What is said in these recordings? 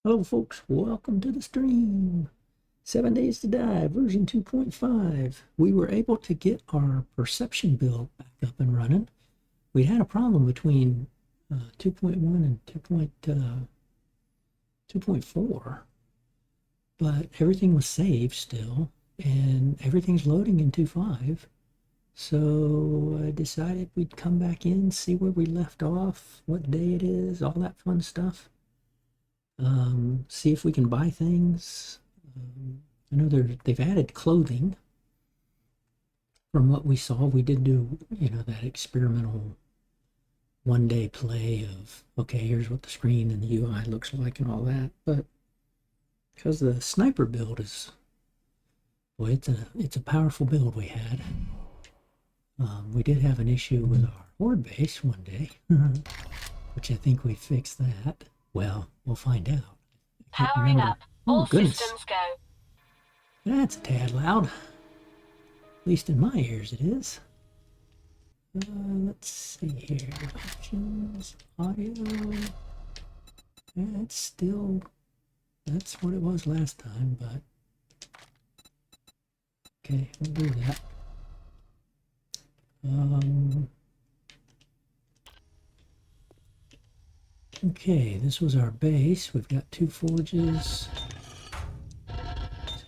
Hello folks, welcome to the stream. 7 Days to Die, version 2.5. We were able to get our perception build back up and running. We had a problem between 2.1 and 2.4, but everything was saved still, and everything's loading in 2.5. So I decided we'd come back in, see where we left off, what day it is, all that fun stuff. See if we can buy things. I know they've added clothing. From what we saw, we did do, that experimental 1 day play of, okay, here's what the screen and the UI looks like and all that. But because the sniper build is, boy, it's a powerful build we had. We did have an issue with our horde base 1 day, which I think we fixed that. Well, we'll find out. I can't Powering remember. up. Oh, All goodness. systems go. That's a tad loud. At least in my ears it is. Let's see here. Options, audio. It's still, that's what it was last time, but okay, we'll do that. Okay, this was our base. We've got 2 forges. So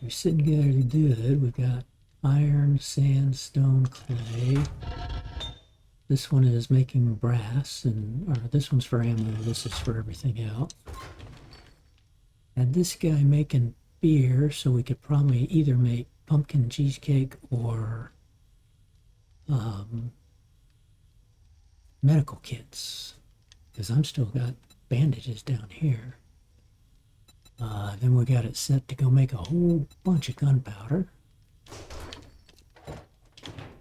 we're sitting together good. We've got iron, sand, stone, clay. This one is making brass, or this one's for ammo. This is for everything else. And this guy making beer, so we could probably either make pumpkin cheesecake or medical kits, because I'm still got bandages down here. Then we got it set to go make a whole bunch of gunpowder.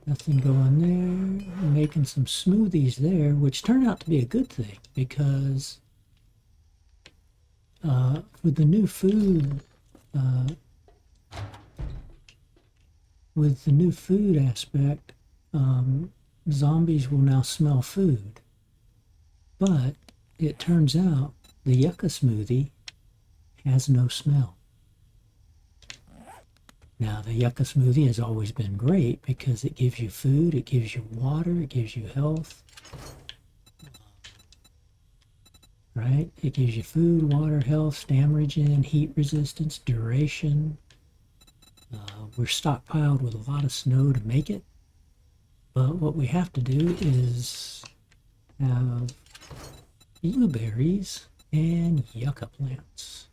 Nothing going there. Making some smoothies there, which turned out to be a good thing because with the new food, aspect, zombies will now smell food. But it turns out the yucca smoothie has no smell. Now, the yucca smoothie has always been great because it gives you food, it gives you water, it gives you health. Right? It gives you food, water, health, stamina regen, heat resistance, duration. We're stockpiled with a lot of snow to make it. But what we have to do is have blueberries and yucca plants.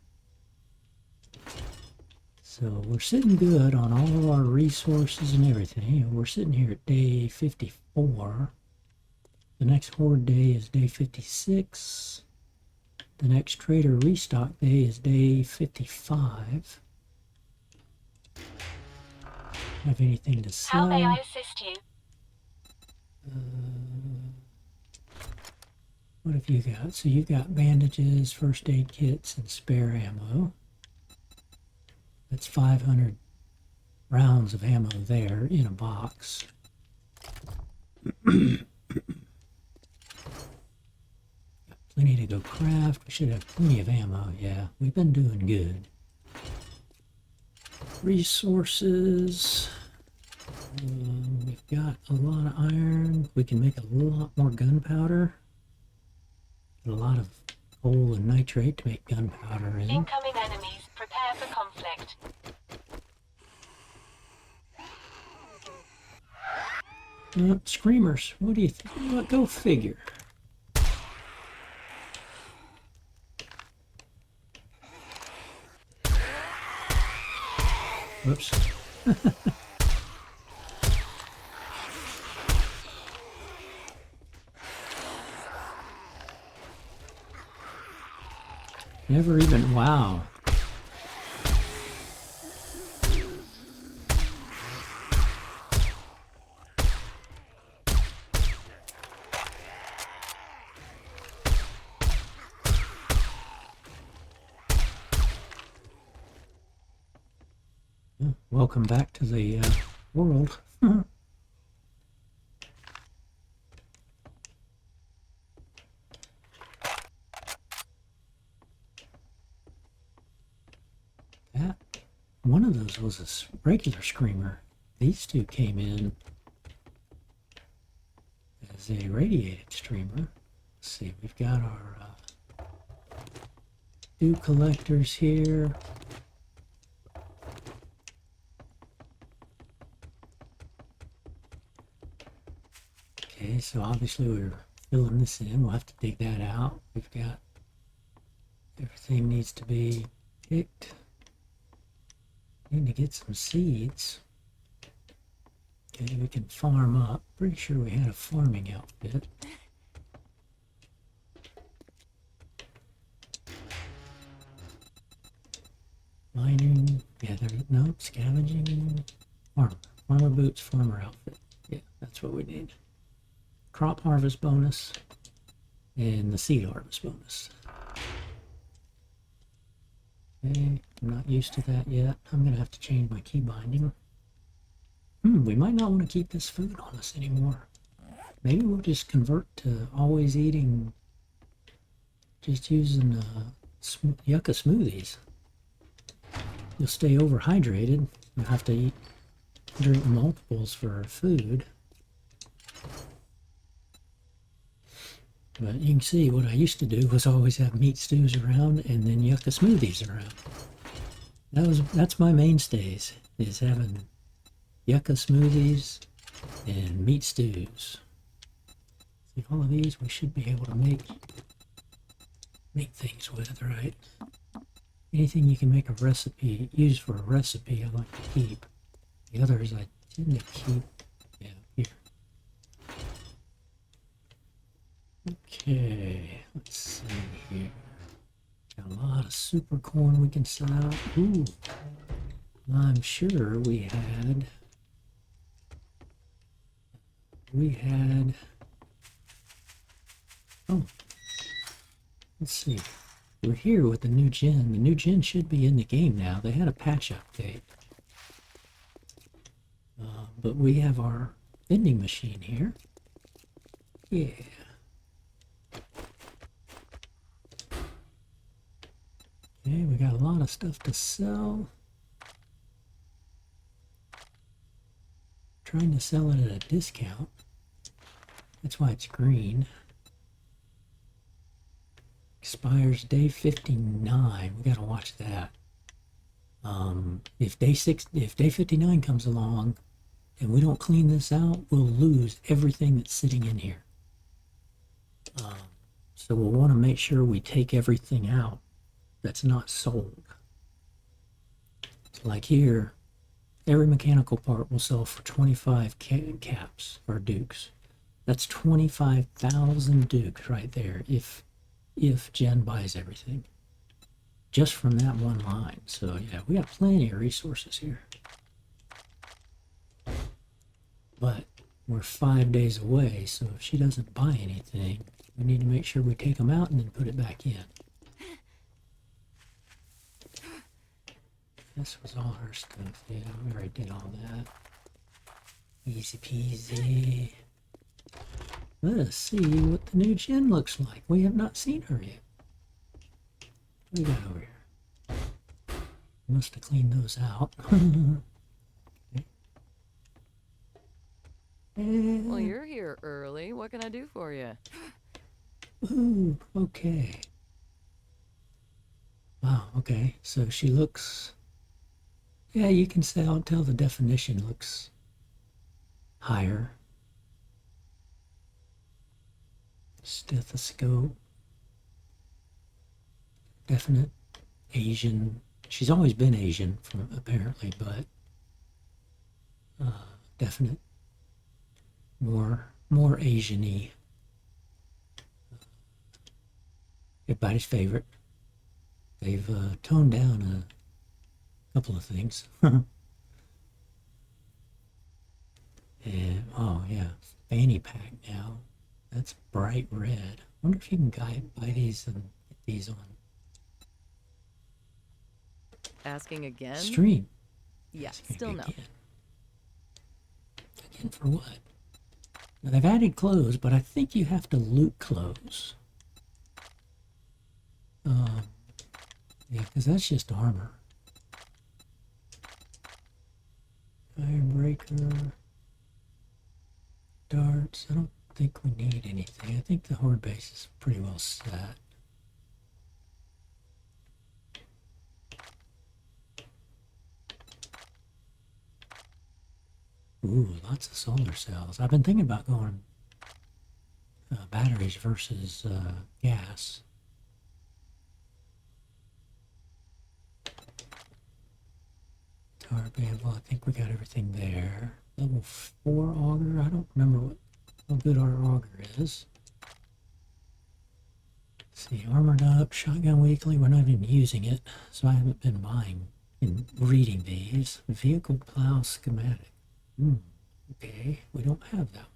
So we're sitting good on all of our resources and everything. We're sitting here at day 54. The next horde day is day 56. The next trader restock day is day 55. Have anything to sell? How may I assist you? What have you got? So you've got bandages, first aid kits, and spare ammo. That's 500 rounds of ammo there in a box. Got plenty to go craft. We should have plenty of ammo. Yeah, we've been doing good. Resources. We've got a lot of iron. We can make a lot more gunpowder. A lot of coal and nitrate to make gunpowder in. Incoming enemies. Prepare for conflict. Screamers. What do you think? Go figure. Whoops. Never even, wow. Welcome back to the world. one of those was a regular screamer. These two came in as a radiated streamer. Let's see, we've got our dew collectors here. Okay, so obviously we're filling this in. We'll have to dig that out. We've got everything needs to be picked. Need to get some seeds. Okay, we can farm up. Pretty sure we had a farming outfit. Mining, yeah, nope, scavenging, farmer boots, farmer outfit. Yeah, that's what we need. Crop harvest bonus and the seed harvest bonus. Okay, I'm not used to that yet. I'm gonna have to change my key binding. We might not want to keep this food on us anymore. Maybe we'll just convert to always eating, just using yucca smoothies. You'll stay overhydrated. You'll have to drink multiples for food. But you can see what I used to do was always have meat stews around and then yucca smoothies around. That's my mainstays, is having yucca smoothies and meat stews. See, all of these we should be able to make things with, right? Anything you can make a recipe, use for a recipe, I like to keep. The others I tend to keep, yeah, here. Okay, let's see here. Got a lot of super corn we can sell out. Ooh, I'm sure we had, oh, let's see. We're here with the new gen. The new gen should be in the game now. They had a patch update. But we have our vending machine here. Yeah. Okay, we got a lot of stuff to sell. Trying to sell it at a discount. That's why it's green. Expires day 59. We gotta watch that. If day 59 comes along and we don't clean this out, we'll lose everything that's sitting in here. So we'll want to make sure we take everything out that's not sold. So like here, every mechanical part will sell for 25 caps or dukes. That's 25,000 dukes right there if Jen buys everything. Just from that one line. So yeah, we got plenty of resources here. But we're 5 days away, so if she doesn't buy anything, we need to make sure we take them out and then put it back in. This was all her stuff. Yeah, we already did all that. Easy peasy. Let's see what the new gen looks like. We have not seen her yet. What do we got over here? Must have cleaned those out. Okay. Well, you're here early. What can I do for you? Ooh, okay. Wow, okay. So she looks... Yeah, you can tell the definition looks higher. Stethoscope. Definite Asian. She's always been Asian, apparently, but definite more Asian-y. Everybody's favorite. They've toned down a couple of things. And oh yeah, fanny pack now. That's bright red. Wonder if you can buy these and get these on Asking again? stream. Yeah, Asking still no. Again for what? Now they've added clothes, but I think you have to loot clothes. Yeah, because that's just armor. Firebreaker. Darts. I don't think we need anything. I think the horde base is pretty well set. Ooh, lots of solar cells. I've been thinking about going batteries versus gas. Tower Banville, I think we got everything there. Level 4 auger. I don't remember how good our auger is. Let's see, armored up, shotgun weekly. We're not even using it, so I haven't been buying and reading these. Vehicle plow schematic. Okay, we don't have that one.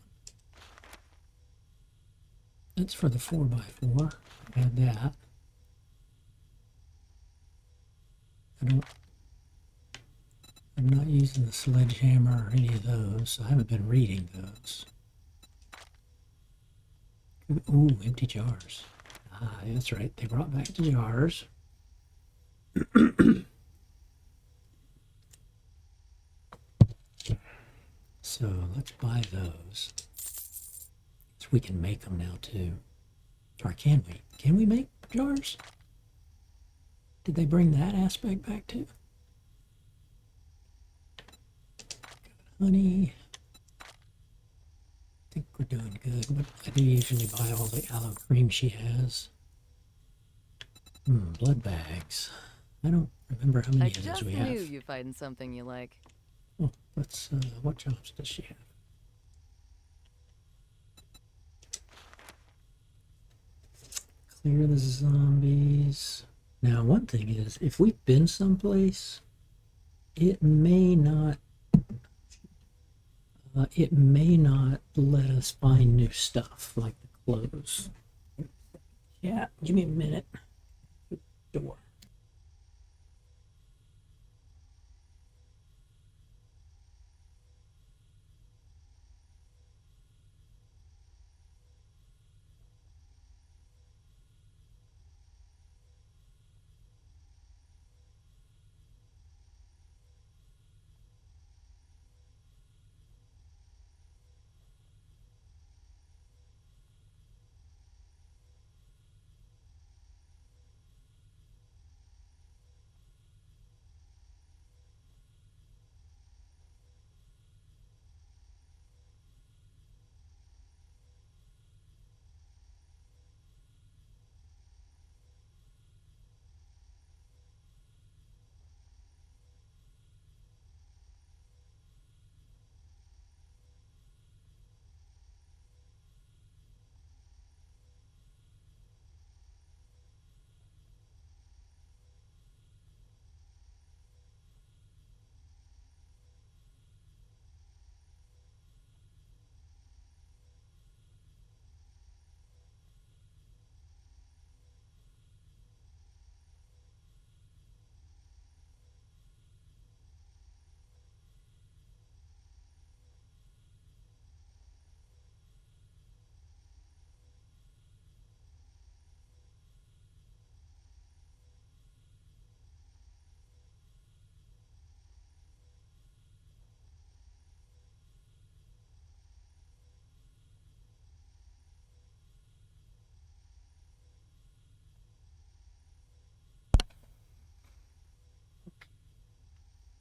That's for the 4x4. I had that. I'm not using the sledgehammer or any of those, so I haven't been reading those. Ooh, empty jars. Ah, that's right. They brought back the jars. So let's buy those. So we can make them now too. Or can we? Can we make jars? Did they bring that aspect back too? Honey. I think we're doing good, but I do usually buy all the aloe cream she has. Blood bags. I don't remember how many I of those just we knew have. you fighting something you like. Oh, let's, what jobs does she have? Clear the zombies. Now, one thing is, if we've been someplace, it may not let us find new stuff like the clothes. Yeah, give me a minute. Door.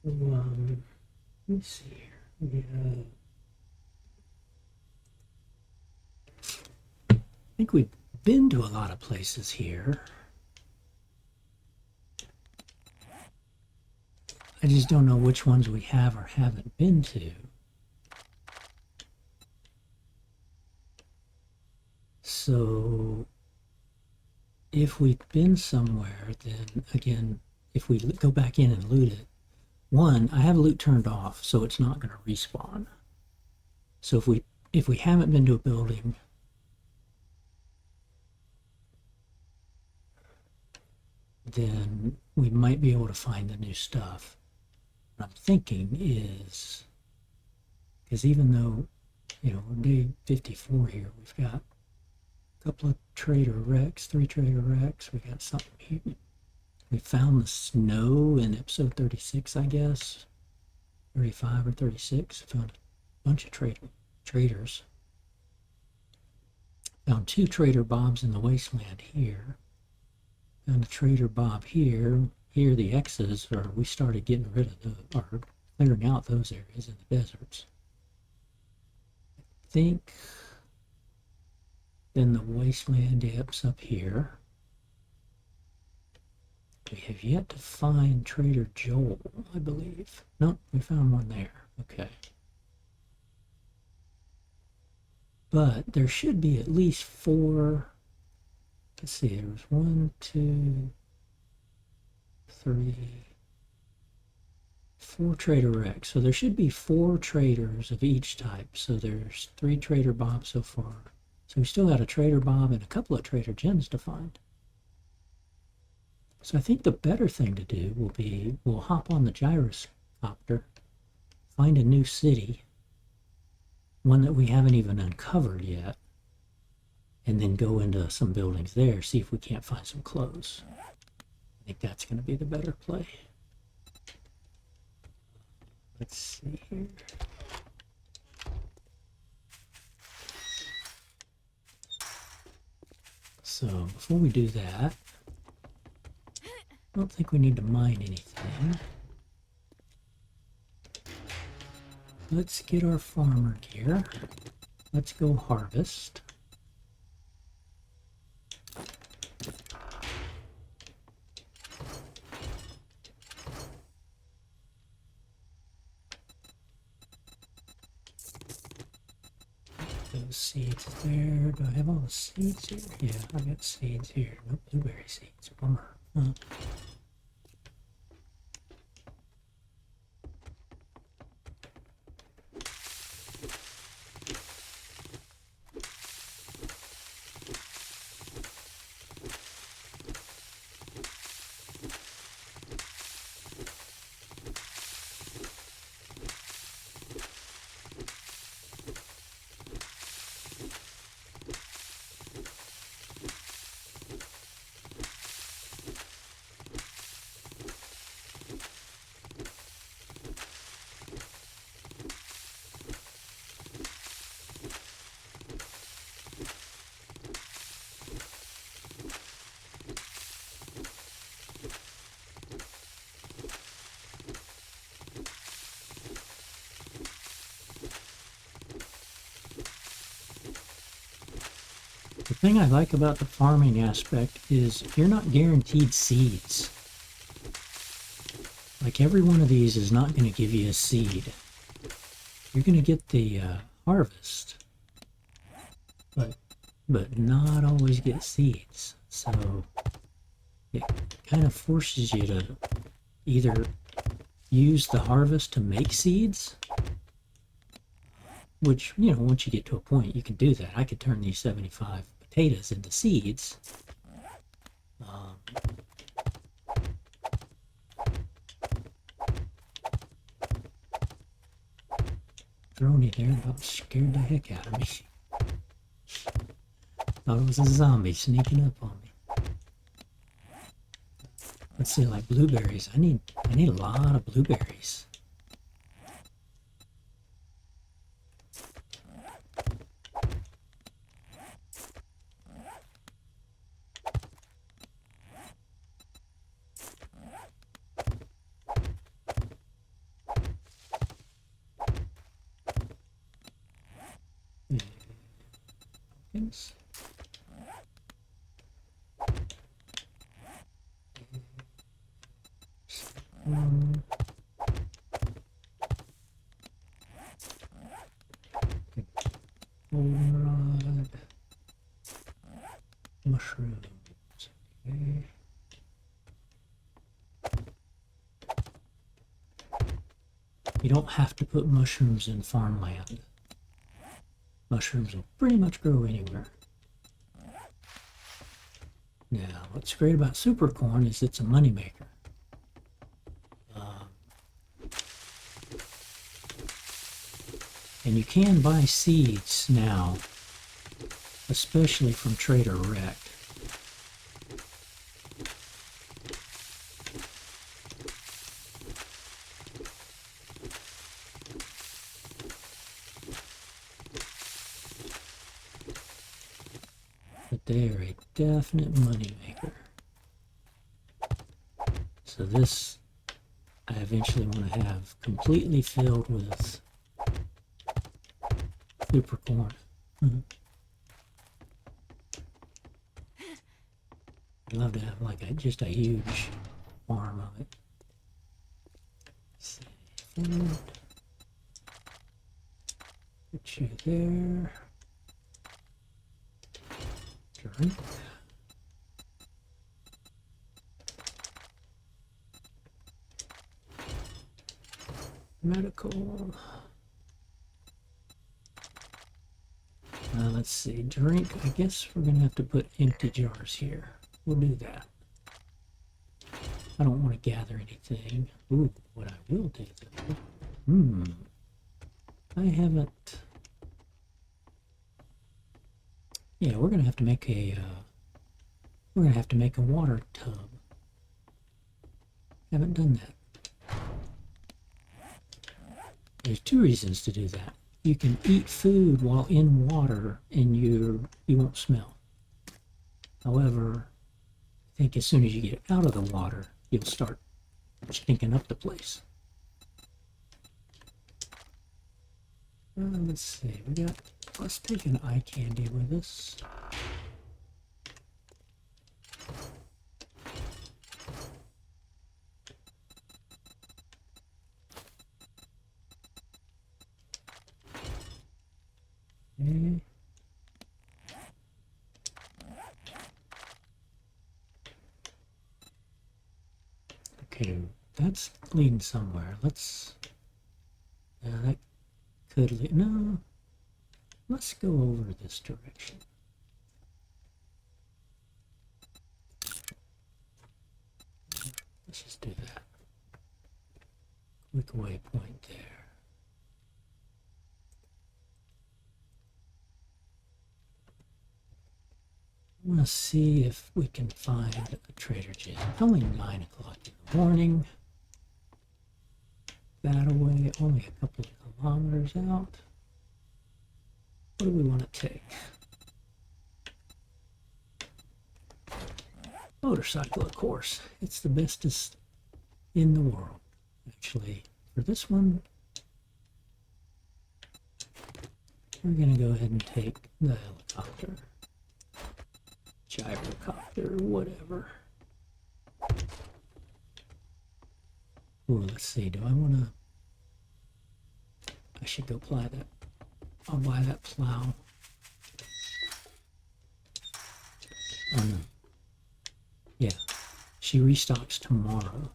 Let me see here. Yeah. I think we've been to a lot of places here. I just don't know which ones we have or haven't been to. So if we've been somewhere, then again, if we go back in and loot it, one, I have loot turned off, so it's not going to respawn. So if we haven't been to a building, then we might be able to find the new stuff. What I'm thinking is, because even though, you know, we're day 54 here, we've got a couple of trader wrecks, 3 trader wrecks, we got something here. We found the snow in episode 36, I guess. 35 or 36. Found a bunch of traders. Found 2 Trader Bobs in the wasteland here. Found a Trader Bob here. Here the X's are, we started getting rid of the, or clearing out those areas in the deserts. I think then the wasteland depths up here. We have yet to find Trader Joel, I believe. Nope, we found one there. Okay. But there should be at least 4. Let's see, there was 1, 2, 3, 4 Trader Rex. So there should be 4 traders of each type. So there's 3 Trader Bobs so far. So we still got a Trader Bob and a couple of Trader Jens to find. So I think the better thing to do will be, we'll hop on the gyroscope, find a new city, one that we haven't even uncovered yet, and then go into some buildings there, see if we can't find some clothes. I think that's going to be the better play. Let's see here. So before we do that, I don't think we need to mine anything. Let's get our farmer gear. Let's go harvest. Those seeds there. Do I have all the seeds here? Yeah, I got seeds here. No blueberry seeds. Bummer. Huh. The thing I like about the farming aspect is you're not guaranteed seeds. Like every one of these is not going to give you a seed. You're going to get the harvest, but not always get seeds. So it kind of forces you to either use the harvest to make seeds, which, you know, once you get to a point, you can do that. I could turn these 75 potatoes into seeds. Droney there about scared the heck out of me. Thought it was a zombie sneaking up on me. Let's see, like blueberries. I need a lot of blueberries. Pumpkins. Goldenrod. Mushrooms. Okay. You don't have to put mushrooms in farmland. Mushrooms will pretty much grow anywhere. Now, what's great about super corn is it's a moneymaker. And you can buy seeds now, especially from Trader Rec. but they are a definite moneymaker. So this I eventually want to have completely filled with super corn. I'd love to have like just a huge farm of it. Let's see, food. Put you there. Drink. Medical. Let's see, drink. I guess we're gonna have to put empty jars here. We'll do that. I don't want to gather anything. Ooh, what I will do though. I haven't. Yeah, we're gonna have to make a. We're gonna have to make a water tub. Haven't done that. There's two reasons to do that. You can eat food while in water and you won't smell. However, I think as soon as you get out of the water, you'll start stinking up the place. Let's see, let's take an eye candy with us. Okay. Okay, that's leading somewhere. Let's. That could lead. No. Let's go over this direction. Let's just do that. Quick waypoint there. I want to see if we can find a Trader Joe's. It's only 9 o'clock in the morning. That away, only a couple of kilometers out. What do we want to take? Motorcycle, of course. It's the bestest in the world. Actually, for this one, we're going to go ahead and take the helicopter. Gyrocopter, whatever. Ooh, let's see, do I want to... I should go apply that. I'll buy that plow. Oh no. Yeah, she restocks tomorrow.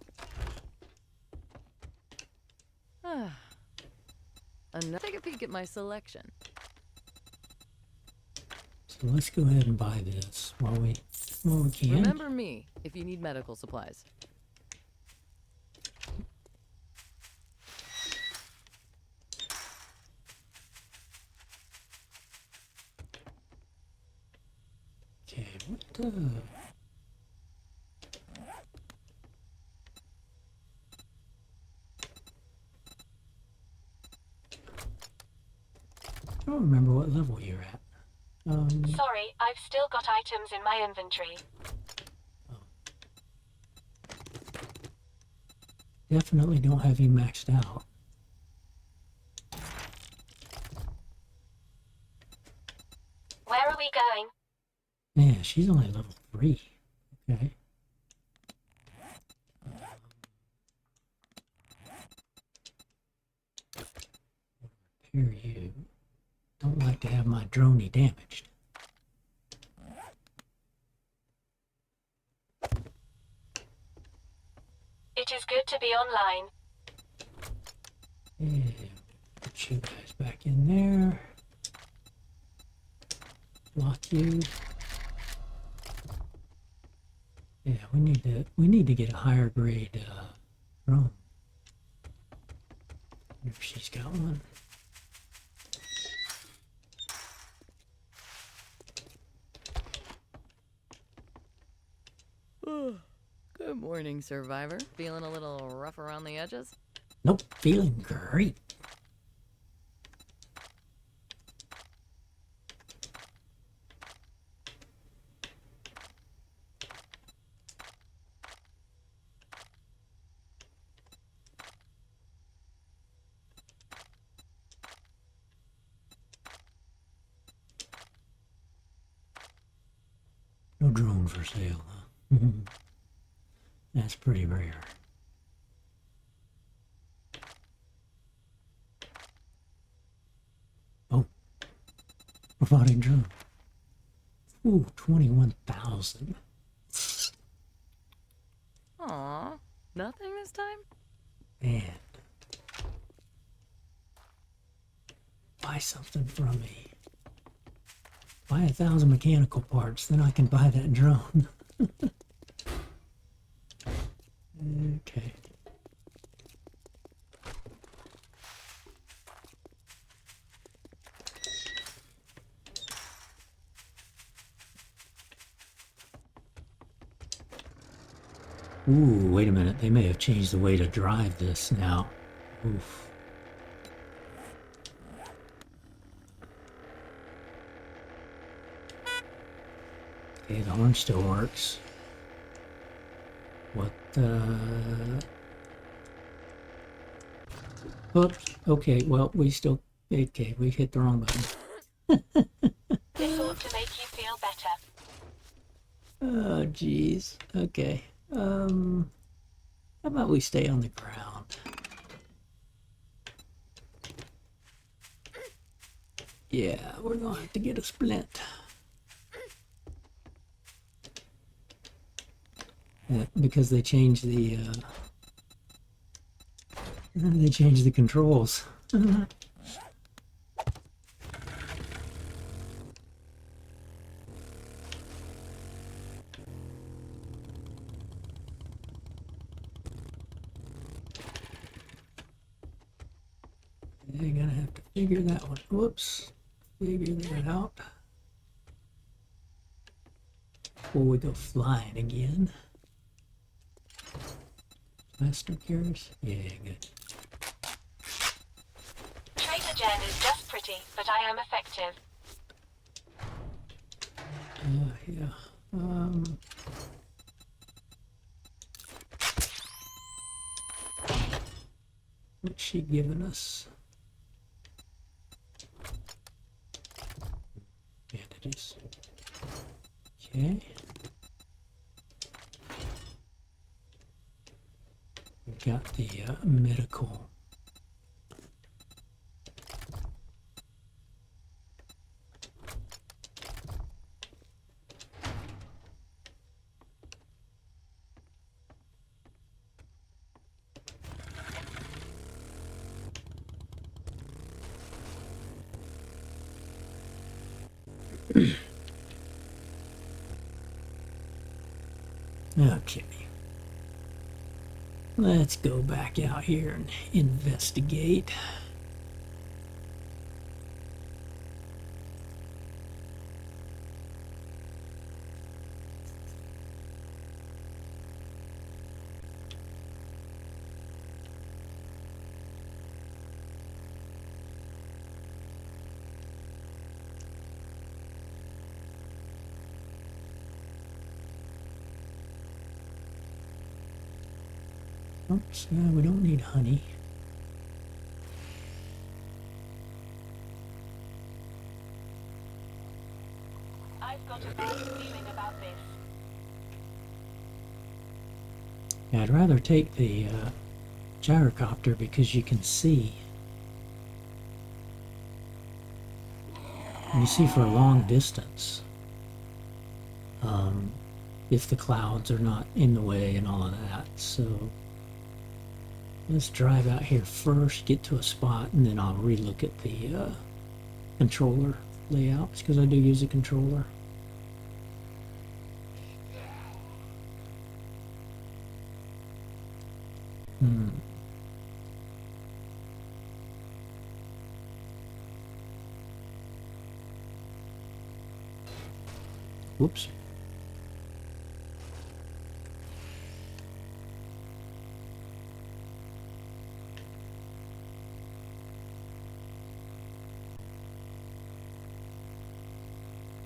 Take a peek at my selection. So let's go ahead and buy this while we can. Remember me if you need medical supplies. Okay, what I don't remember what level you're at. Sorry, I've still got items in my inventory. Definitely don't have you maxed out. Where are we going? Yeah, she's only level 3. Okay. Repair you. Don't like to have my droney damaged. It is good to be online. Yeah, put you guys back in there. Lock you. Yeah, we need to get a higher grade drone. If she's got one. Good morning, Survivor. Feeling a little rough around the edges? Nope, feeling great. No drone for sale, huh? That's pretty rare. Oh, robotic drone. Ooh, 21,000. Aw, nothing this time? Man. Buy something from me. Buy 1,000 mechanical parts, then I can buy that drone. Okay. Ooh, wait a minute. They may have changed the way to drive this now. Oof. Okay, the horn still works. What the... Oops. Okay, well, we still... Okay, we hit the wrong button. This ought to make you feel better. Oh, jeez. Okay. How about we stay on the ground? Yeah, we're gonna have to get a splint. Yeah, because they changed the controls. You're gonna have to figure that one. Whoops. Figure that out. Before we go flying again. Master carriers? Yeah, good. Trader Jen is just pretty, but I am effective. Yeah. What's she giving us? Bandages. Okay. We've got the medical. Okay. Let's go back out here and investigate. Oops, we don't need honey. I've got a bad feeling about this. Yeah, I'd rather take the gyrocopter because you can see. And you see for a long distance. If the clouds are not in the way and all of that. So let's drive out here first, get to a spot, and then I'll relook at the controller layouts because I do use a controller. Whoops.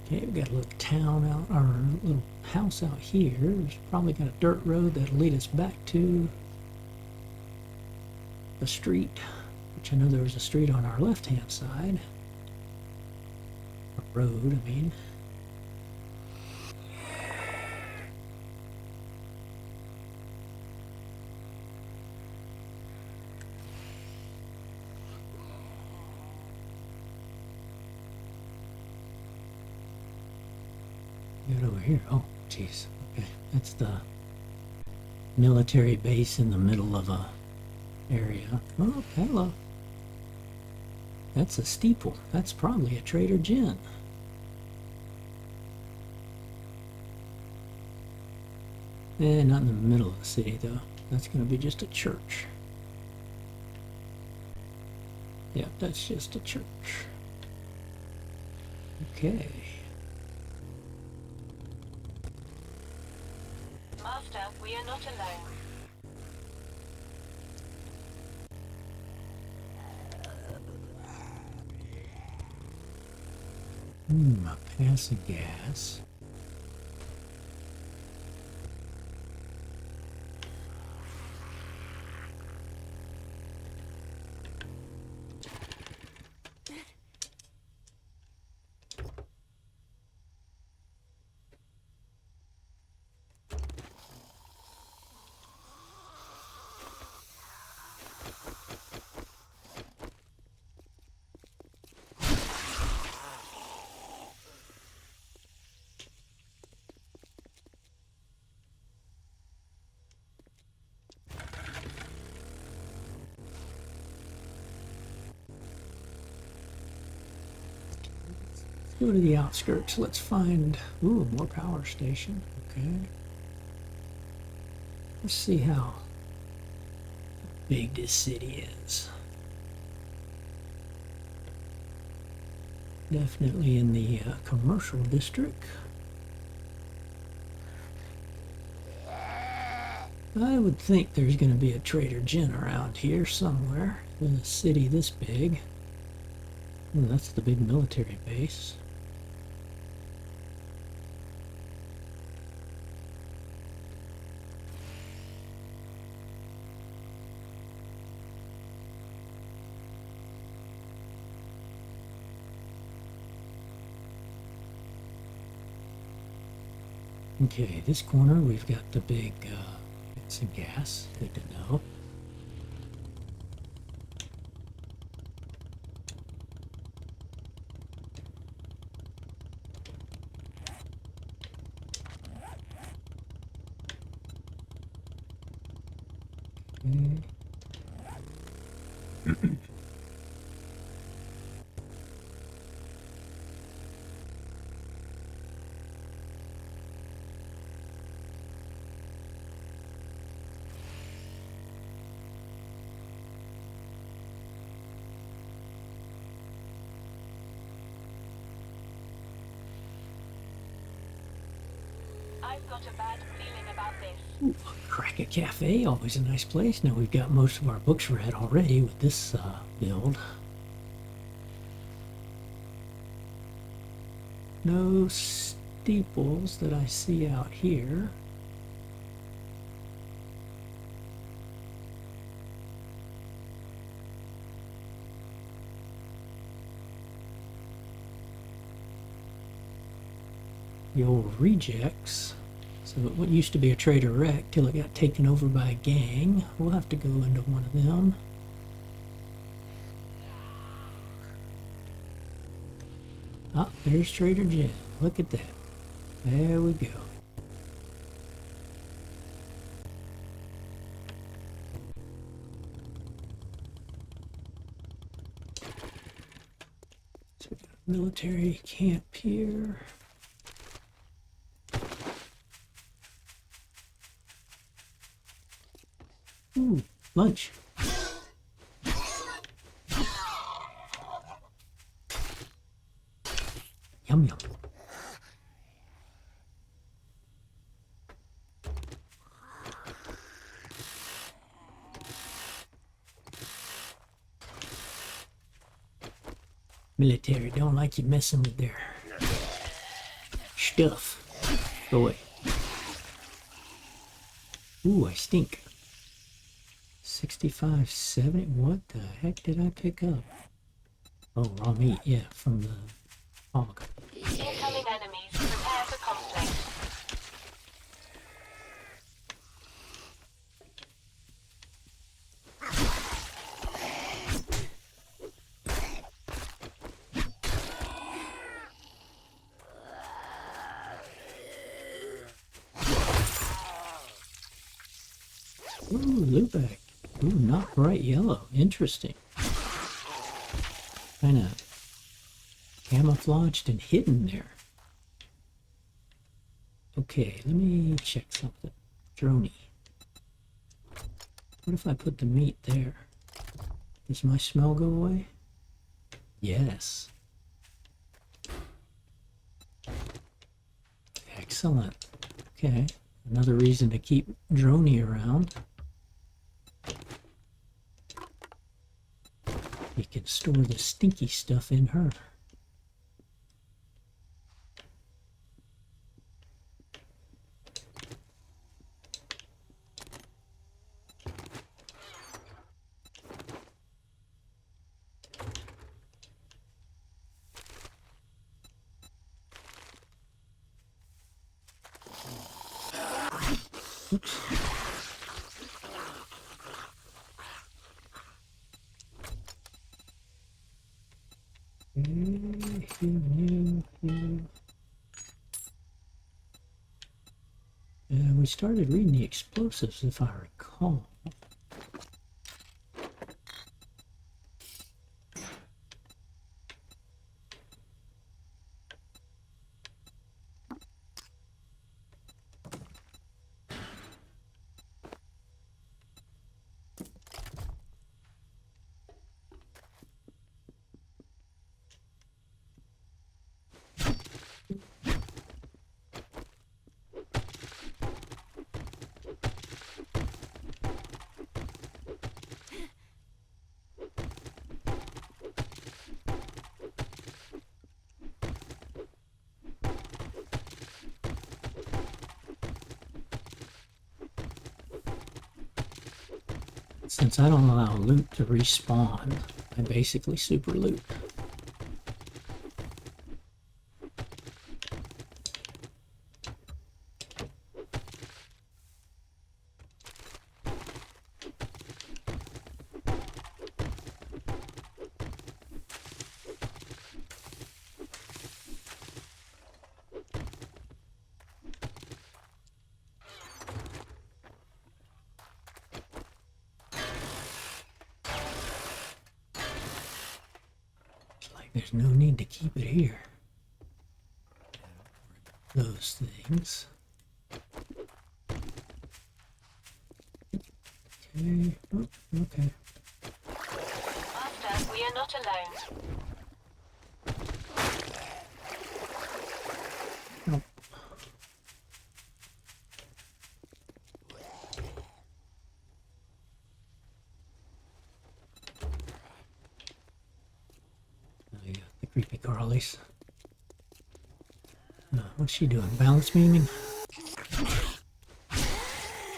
Okay, we've got a little town out, or a little house out here. There's probably got a dirt road that'll lead us back to the street, which I know there was a street on our left-hand side. A road, I mean. Get over here. Oh, jeez. Okay, that's the military base in the middle of a area. Oh, hello. That's a steeple. That's probably a Trader Jim. Not in the middle of the city, though. That's going to be just a church. Yeah, that's just a church. Okay. Master, we are not alone. A pass of gas. Go to the outskirts. Let's find, ooh, more power station. Okay. Let's see how big this city is. Definitely in the commercial district. I would think there's going to be a Trader Jim around here somewhere in a city this big. Ooh, that's the big military base. Okay, this corner we've got the big it's a gas, good to know. Okay. I've got a bad feeling about this. Ooh, Crack a Cafe, always a nice place. Now we've got most of our books read already with this build. No steeples that I see out here. The old rejects. So what used to be a trader wreck till it got taken over by a gang. We'll have to go into one of them. Ah, there's Trader Jim. Look at that. There we go. So we got a military camp here. Ooh, lunch. Yum yum. Military don't like you messing with their stuff. Go away. Ooh, I stink. 65, 70. What the heck did I pick up? Oh, raw meat. Yeah, from the hog. Incoming enemies. Prepare for conflict. Ooh, loot bag. Ooh, not bright yellow. Interesting. Kind of camouflaged and hidden there. Okay, let me check something. Droney. What if I put the meat there? Does my smell go away? Yes. Excellent. Okay, another reason to keep Droney around. You can store the stinky stuff in her. Oops. We started reading the explosives, if I recall. Since I don't allow loot to respawn, I basically super loot. There's no need to keep it here. Those things. Okay. Oh, okay. Master, we are not alone. Oh. Oh, yeah, the creepy Carlies. What's she doing? Balance beaming?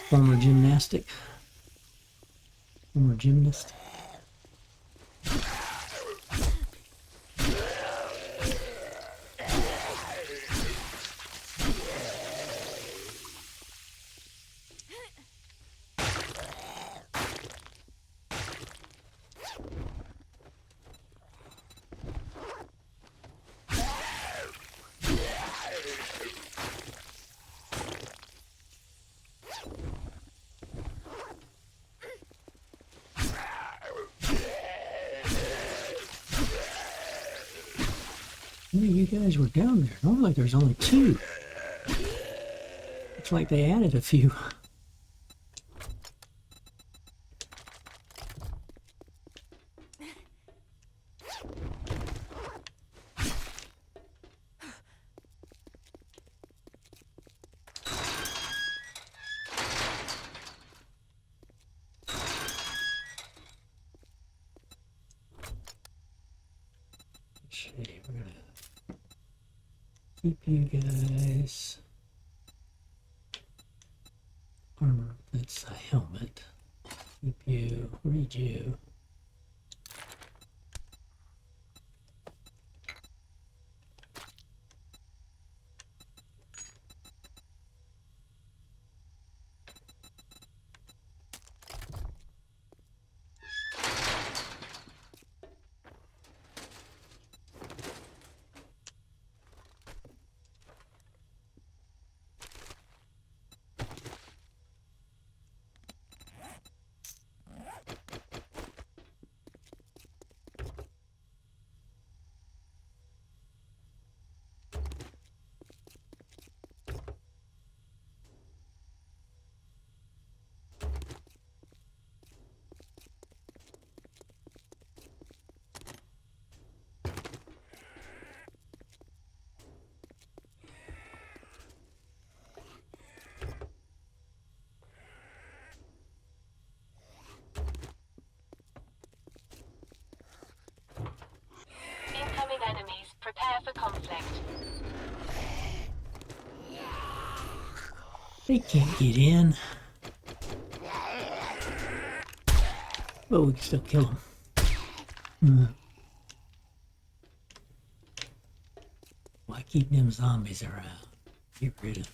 Former gymnastic? Former gymnast? Hey, you guys were down there. Normally there's only two. Looks like they added a few. Okay, we're gonna keep you guys. Armor, that's a helmet. Keep you, read you. of a conflict. They can't get in. But we can still kill them. Why keep them zombies around? Get rid of them.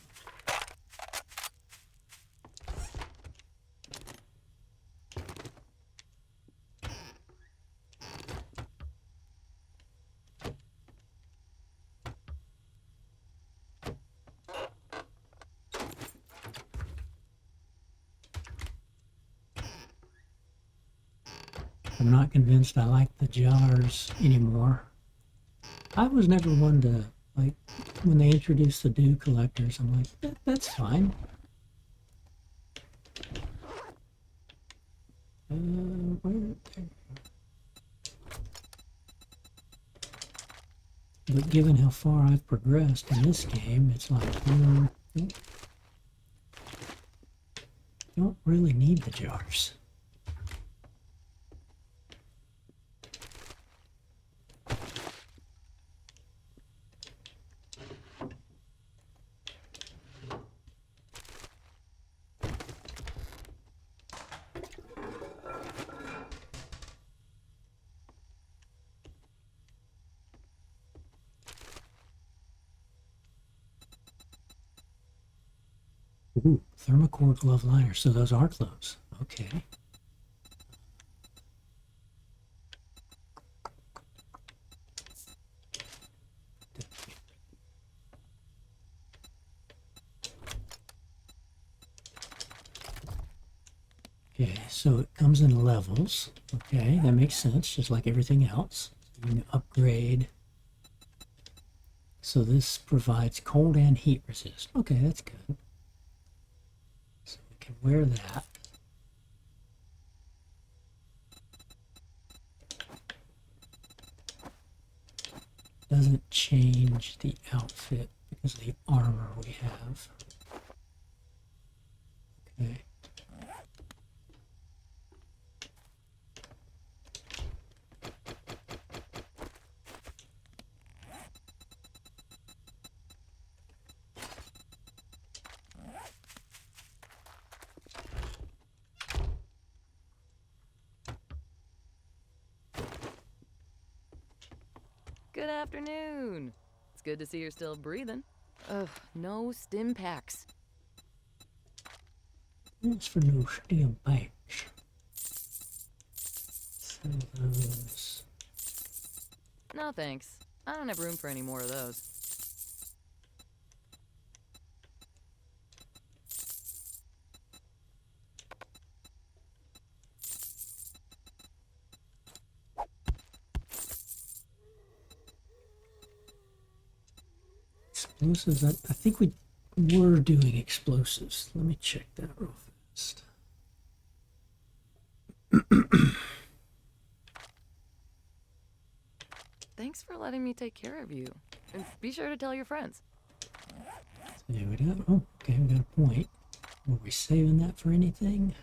I'm not convinced I like the jars anymore. I was never one to, like, when they introduced the dew collectors, I'm like, that's fine. But given how far I've progressed in this game, it's like, don't really need the jars. Ooh, thermocore glove liner. So those are clothes. Okay. Okay, so it comes in levels. Okay, that makes sense, just like everything else. You can upgrade. So this provides cold and heat resist. Okay, that's good. So we can wear that. Doesn't change the outfit because of the armor we have. Okay. Good afternoon. It's good to see you're still breathing. Ugh, no stim packs. That's for no steel bikes. So those. No thanks. I don't have room for any more of those. Explosives, I think we were doing explosives. Let me check that real fast. Thanks for letting me take care of you. And be sure to tell your friends. There we go. Oh, okay, we got a point. Were we saving that for anything?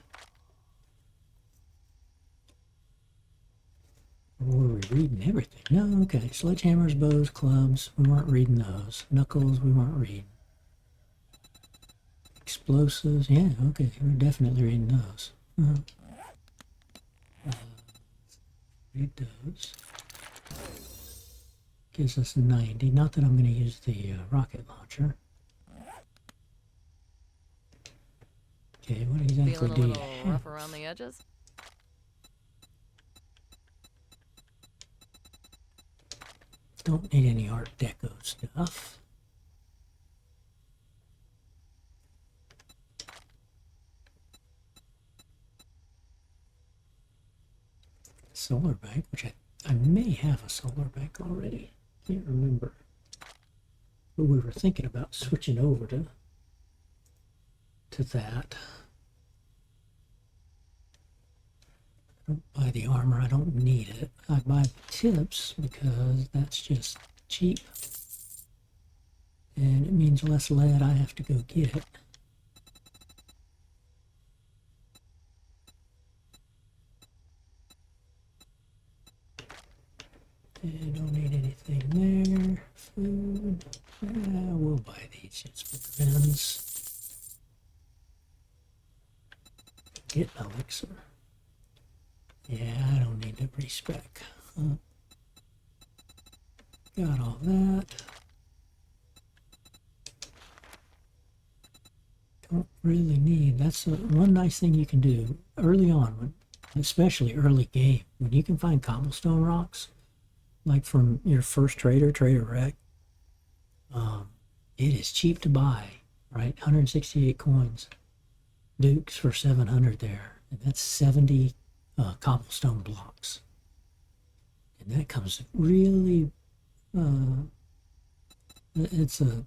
Or were we reading everything? No, okay. Sledgehammers, bows, clubs. We weren't reading those. Knuckles, we weren't reading. Explosives, yeah, okay. We're definitely reading those. Read those. Gives us 90. Not that I'm going to use the rocket launcher. Okay, what exactly Feeling a do you little have? rough around the edges? Don't need any Art Deco stuff. Solar bank, which I may have a solar bank already. Can't remember. But we were thinking about switching over to that. I don't buy the armor, I don't need it. I buy the tips because that's just cheap. And it means less lead I have to go get. And don't need anything there. will buy these just for the ends. Get an elixir. Yeah, I don't need to respec. Got all that. Don't really need. That's one nice thing you can do early on, especially early game, when you can find cobblestone rocks, like from your first trader wreck. It is cheap to buy, right? 168 coins. Dukes for 700 there, and that's 70 cobblestone blocks. And that comes really, it's a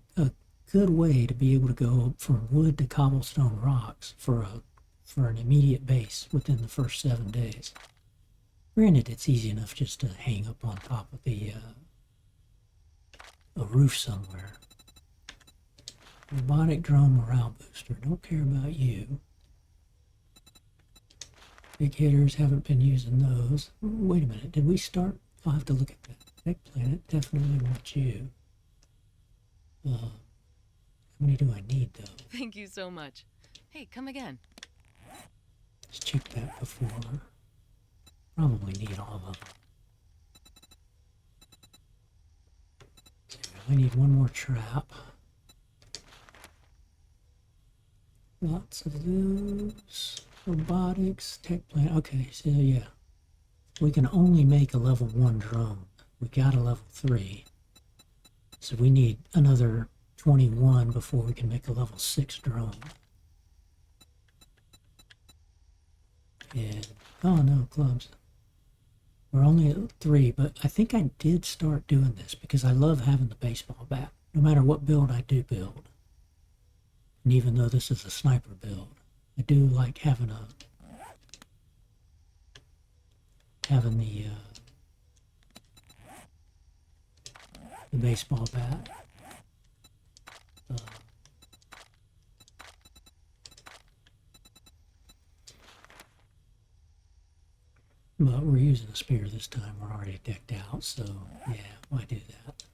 good way to be able to go from wood to cobblestone rocks for an immediate base within the first 7 days. Granted, it's easy enough just to hang up on top of a roof somewhere. Robotic drone morale booster. Don't care about you. Big hitters, haven't been using those. Wait a minute, did we start? I'll have to look at that. Tech Planet, definitely want you. How many do I need though? Thank you so much. Hey, come again. Let's check that before. Probably need all of them. So I need one more trap. Lots of those. Robotics, Tech Planet. Okay, so yeah. We can only make a level 1 drone. We got a level 3. So we need another 21 before we can make a level 6 drone. And, oh no, clubs. We're only at 3, but I think I did start doing this because I love having the baseball bat. No matter what build I do build. And even though this is a sniper build, I do like having the baseball bat. But we're using a spear this time. We're already decked out, so yeah, why do that?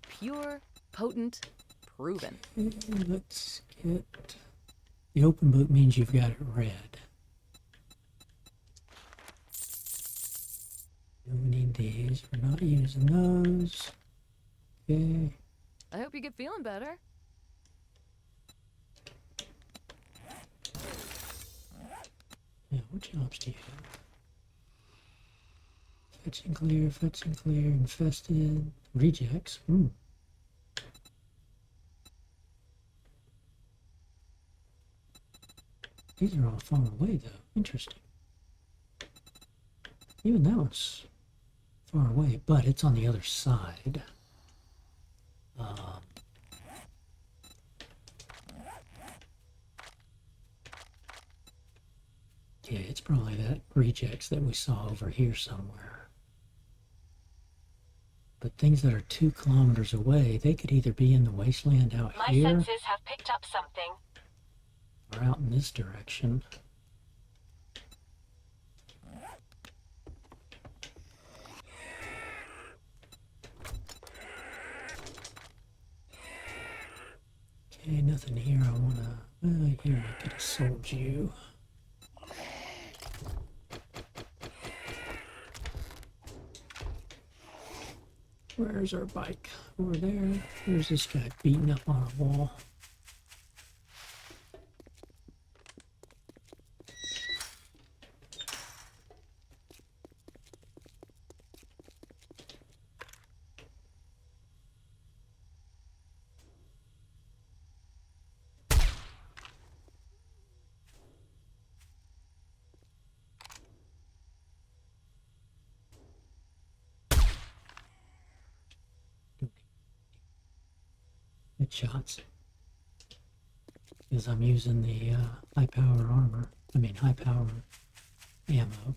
Pure, potent, proven. Let's get... The open book means you've got it red. We need these. We're not using those. Okay. I hope you get feeling better. Yeah, what jobs do you have? Fetch and clear, infested, rejects. These are all far away though. Interesting. Even that one's far away, but it's on the other side. Yeah, it's probably that rejects that we saw over here somewhere. But things that are 2 kilometers away, they could either be in the wasteland out My here senses have picked up something. or out in this direction. Okay, nothing here. I wanna... here I could have sold you. Where's our bike? Over there. There's this guy beating up on a wall. Good shots. Because I'm using the high power armor. I mean high power ammo.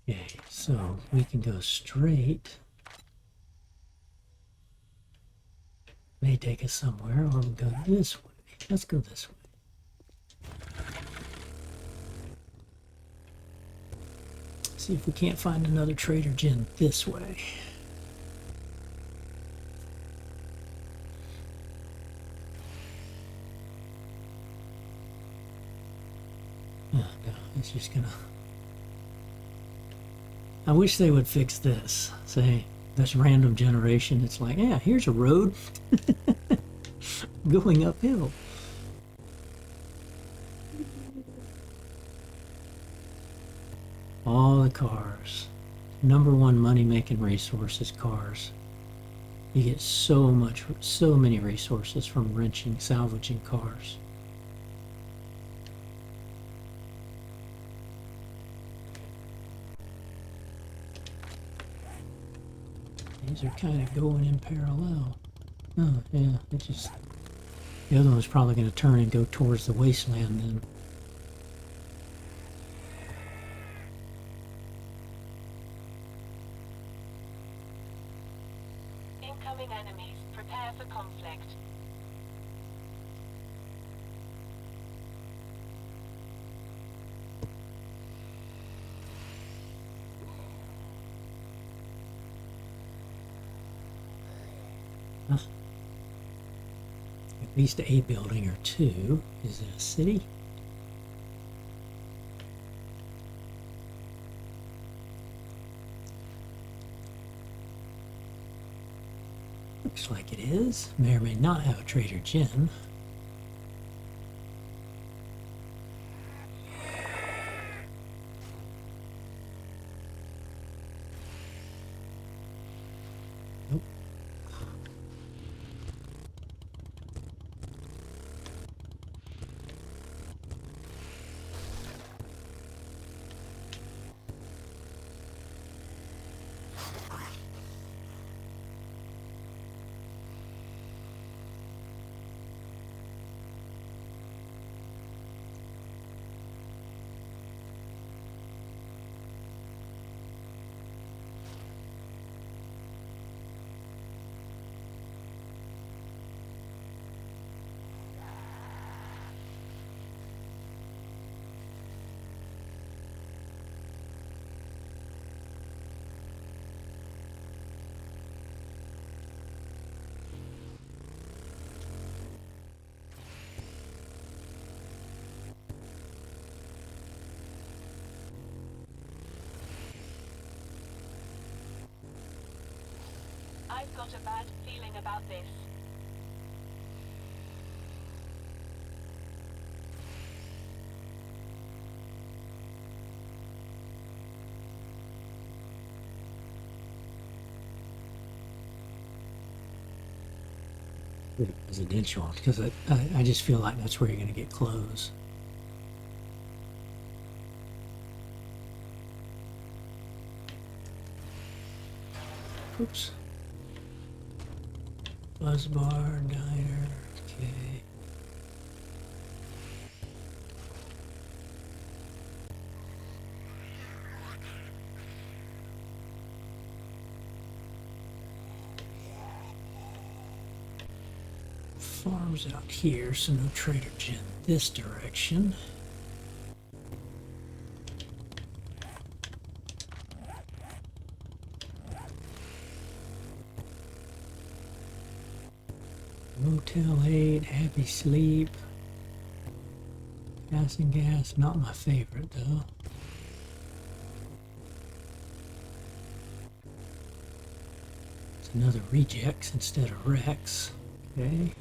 Okay, so we can go straight. May take us somewhere, or we go this way. Let's go this way. See if we can't find another Trader Joe's this way. Oh, no, it's just gonna... I wish they would fix this. Say, this random generation, it's like, yeah, here's a road going uphill. All the cars. Number one money-making resource is cars. You get so many resources from wrenching, salvaging cars. These are kind of going in parallel. Oh, yeah, it just... The other one's probably going to turn and go towards the wasteland then. Incoming enemies. Prepare for conflict. Huh. At least a building or two. Is it a city? Looks like it is. May or may not have a Trader Joe's. Nope. I've got a bad feeling about this. Residential, because I just feel like that's where you're going to get clothes. Oops. Buzz bar, diner, okay. Farms out here, so no Trader Joe's this direction. Motel 8, Happy Sleep. Gas and Gas, not my favorite though. It's another Rejects instead of Rex. Okay.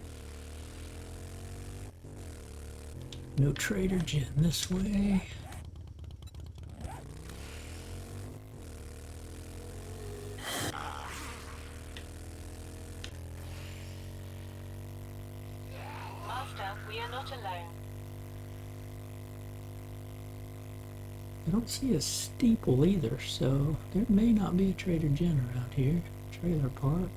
No Trader Joe's this way. Master, we are not alone. I don't see a steeple either, so there may not be a Trader Joe's around here. Trailer park.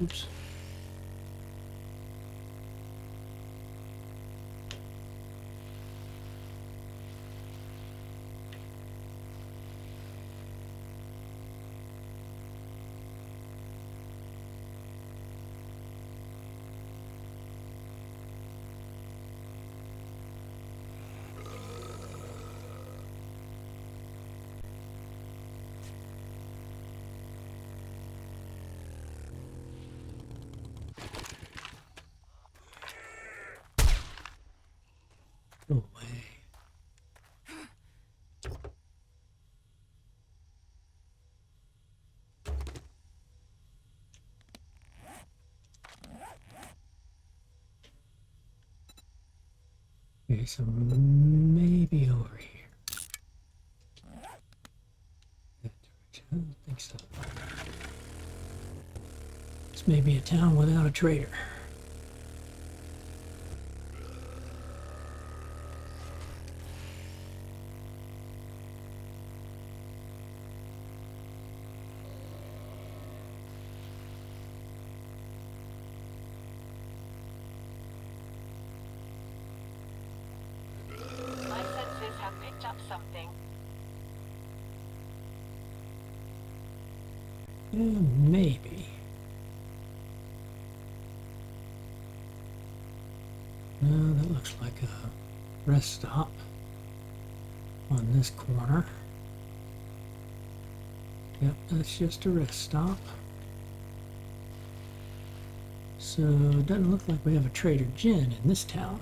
Oops. Okay, so maybe over here. That direction. I don't think so. This may be a town without a trader. My senses have picked up something. Yeah, maybe. No, that looks like a rest stop on this corner. Yep, that's just a rest stop. So it doesn't look like we have a Trader Jen in this town.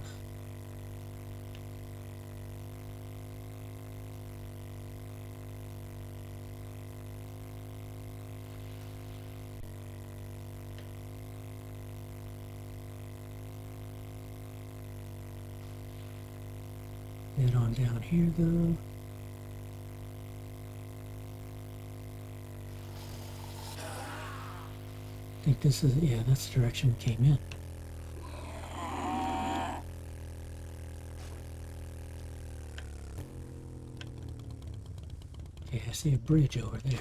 Head on down here though. I think this is, yeah, that's the direction we came in. Okay, I see a bridge over there.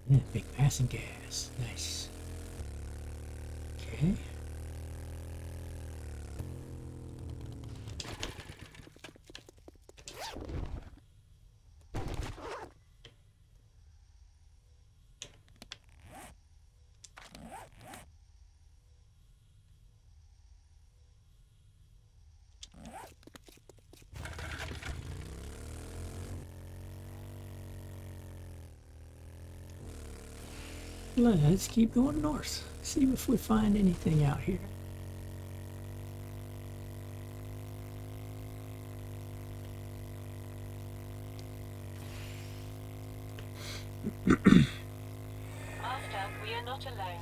Yeah, big passing gas. Nice. Okay. Let's keep going north. See if we find anything out here. Master, we are not alone.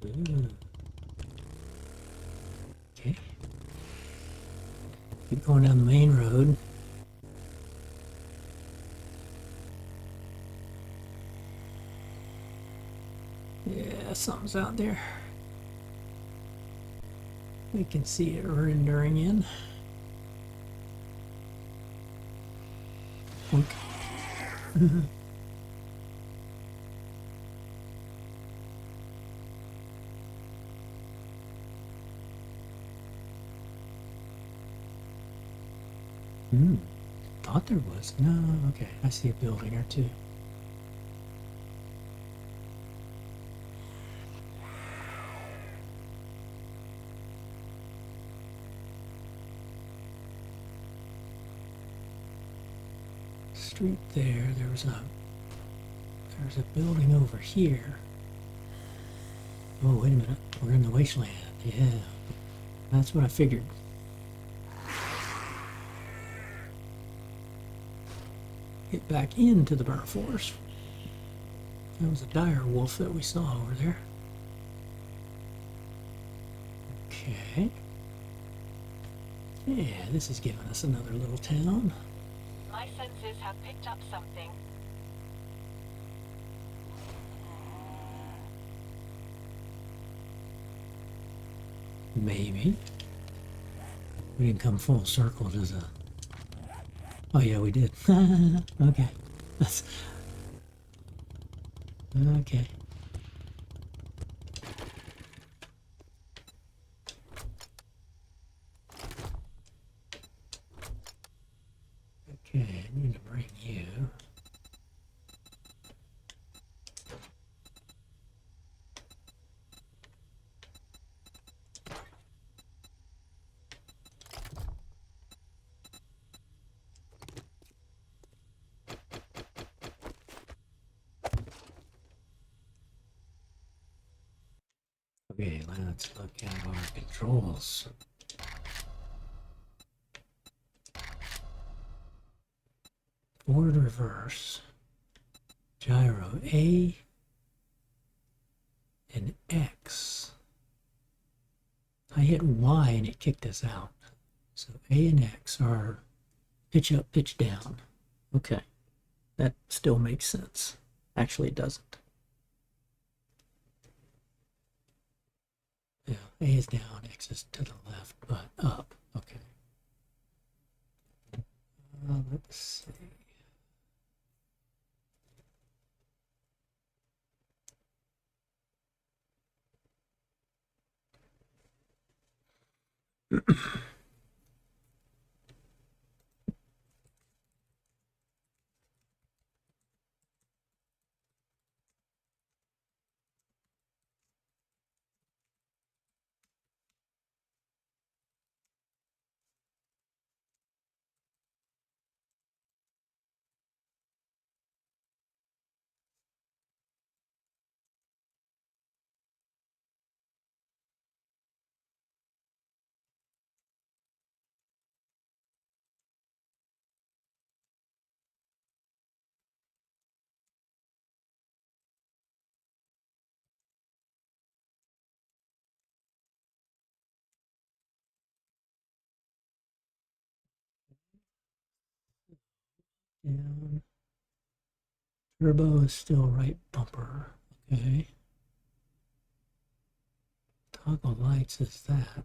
Ooh. Okay. Keep going down the main road. Yeah, something's out there. We can see it rendering in. Okay. Thought there was. No, okay. I see a building or two. Street there. There's a building over here. Oh, wait a minute. We're in the wasteland. Yeah. That's what I figured. Get back into the burnt forest. That was a dire wolf that we saw over there. Okay. Yeah, this is giving us another little town. My senses have picked up something. Maybe. We didn't come full circle to the... Oh yeah, we did. Okay. Okay. Okay, I need to bring you. Okay, let's look at our controls. Forward reverse, gyro A and X. I hit Y and it kicked us out. So A and X are pitch up, pitch down. Okay, that still makes sense. Actually, it doesn't. Yeah, A is down, X is to the left, but up. Okay. Let's see. Down. Turbo is still right bumper. Okay. Toggle lights is that.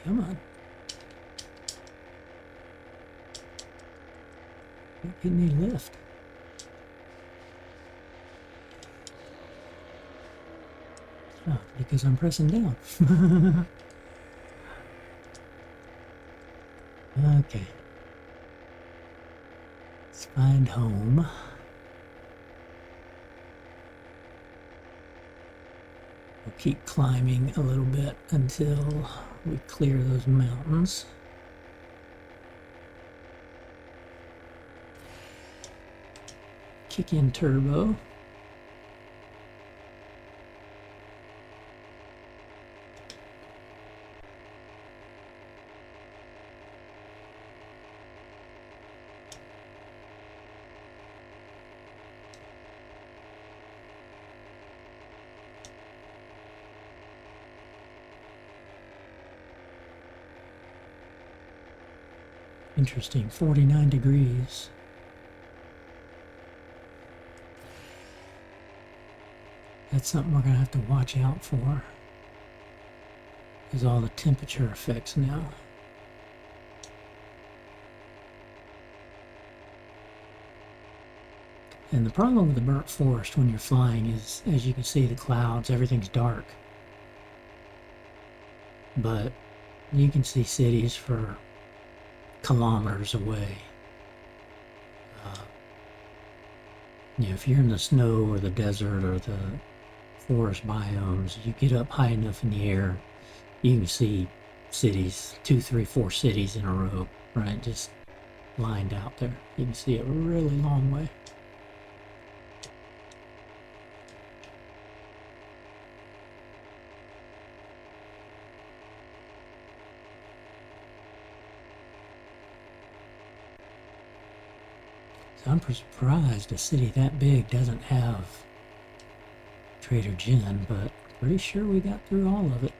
Come on. Not getting any lift. Oh, because I'm pressing down. Okay. Let's find home. We'll keep climbing a little bit until we clear those mountains. Kick in turbo. Interesting, 49 degrees. That's something we're going to have to watch out for. Is all the temperature effects now. And the problem with the burnt forest when you're flying is, as you can see, the clouds, everything's dark. But you can see cities for kilometers away. If you're in the snow or the desert or the forest biomes, you get up high enough in the air, you can see cities, 2, 3, 4 cities in a row, right? Just lined out there. You can see it a really long way. So I'm surprised a city that big doesn't have Trader Jen, but pretty sure we got through all of it.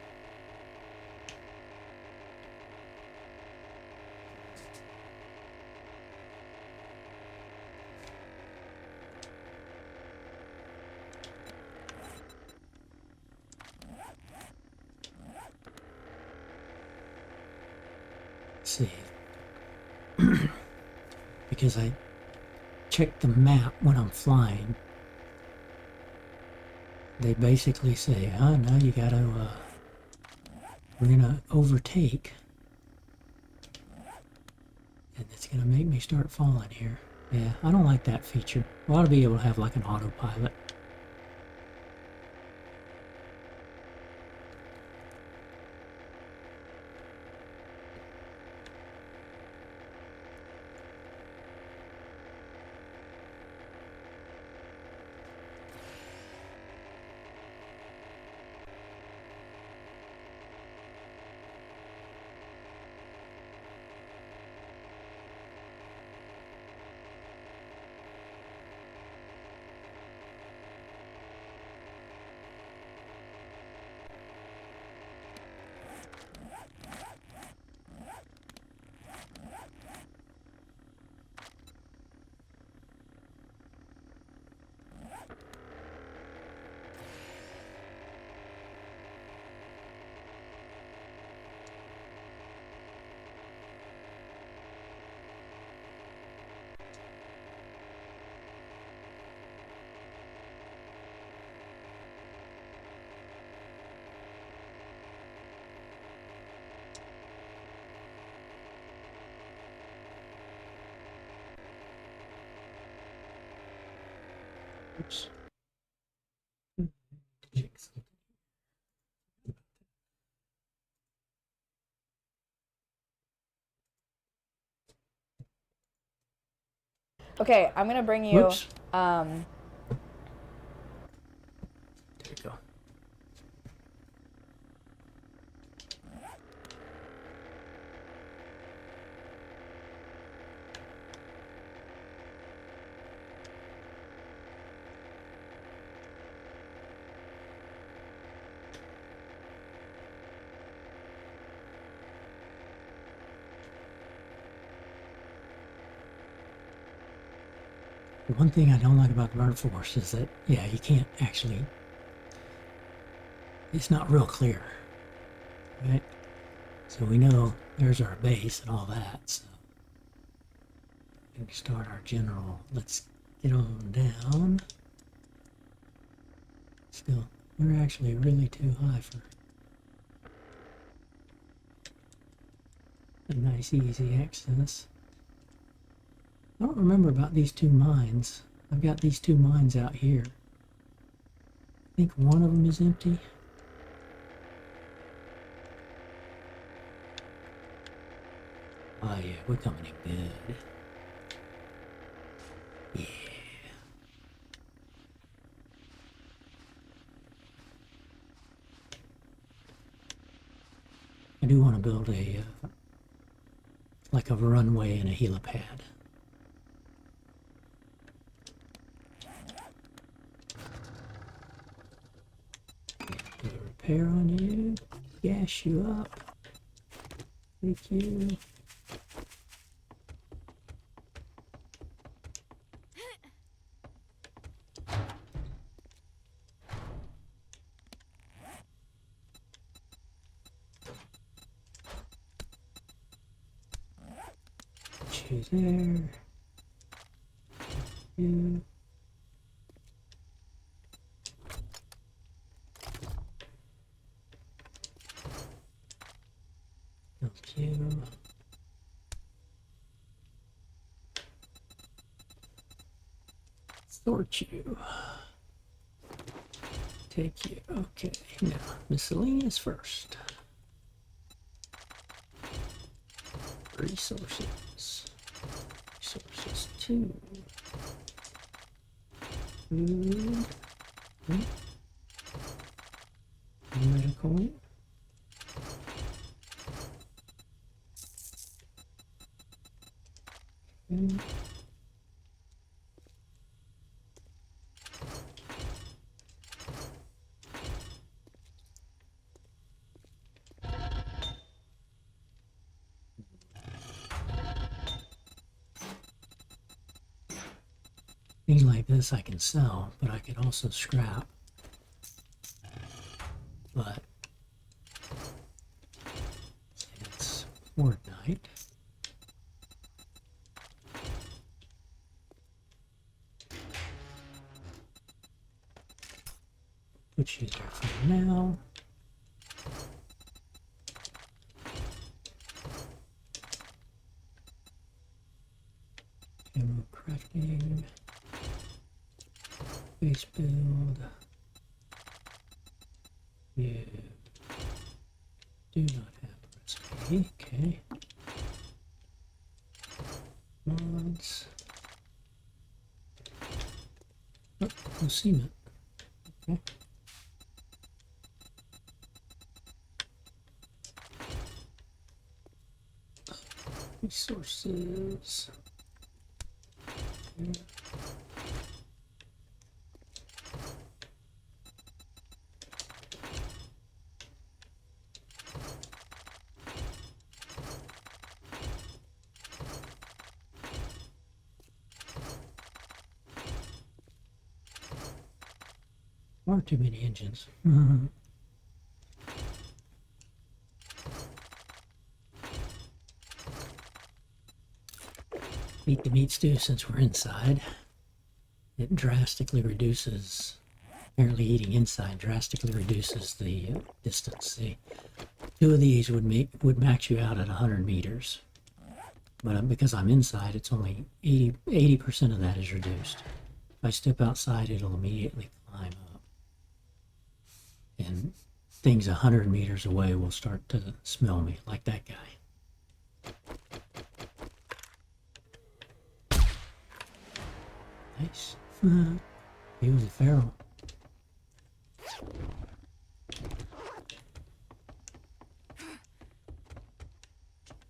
let's see. Because I check the map when I'm flying. They basically say, oh, no, you gotta, we're gonna overtake. And it's gonna make me start falling here. Yeah, I don't like that feature. We ought to be able to have like an autopilot. Oops. Okay, I'm gonna bring you. Whoops. There you go. One thing I don't like about the Burnt Forest is that, yeah, you can't actually, it's not real clear, right? So we know there's our base and all that, so we can start our general. Let's get on down. Still, we're actually really too high for a nice easy access. I don't remember about these two mines. I've got these two mines out here. I think one of them is empty. Oh yeah, we're coming in good. Yeah. I do want to build a, like a runway and a helipad. Do a repair on you, gas you up. Thank you. Put you there. You. Thank you. Sort you. Take you. Okay, now miscellaneous first. Resources. Resources 2. Food. Medical. Okay. Things like this I can sell, but I could also scrap. But it's Fortnite. Put you there for now. Ammo crafting. Base build. You do not have a recipe. Okay. Mods. Oh, no cement. Okay. Resources. Okay. Far too many engines. Eat the meat stew since we're inside. It drastically reduces, apparently eating inside drastically reduces the distance. See, two of these would max you out at 100 meters. But because I'm inside, it's only 80% of that is reduced. If I step outside, it'll immediately climb up. And things 100 meters away will start to smell me, like that guy. Nice. He was a feral.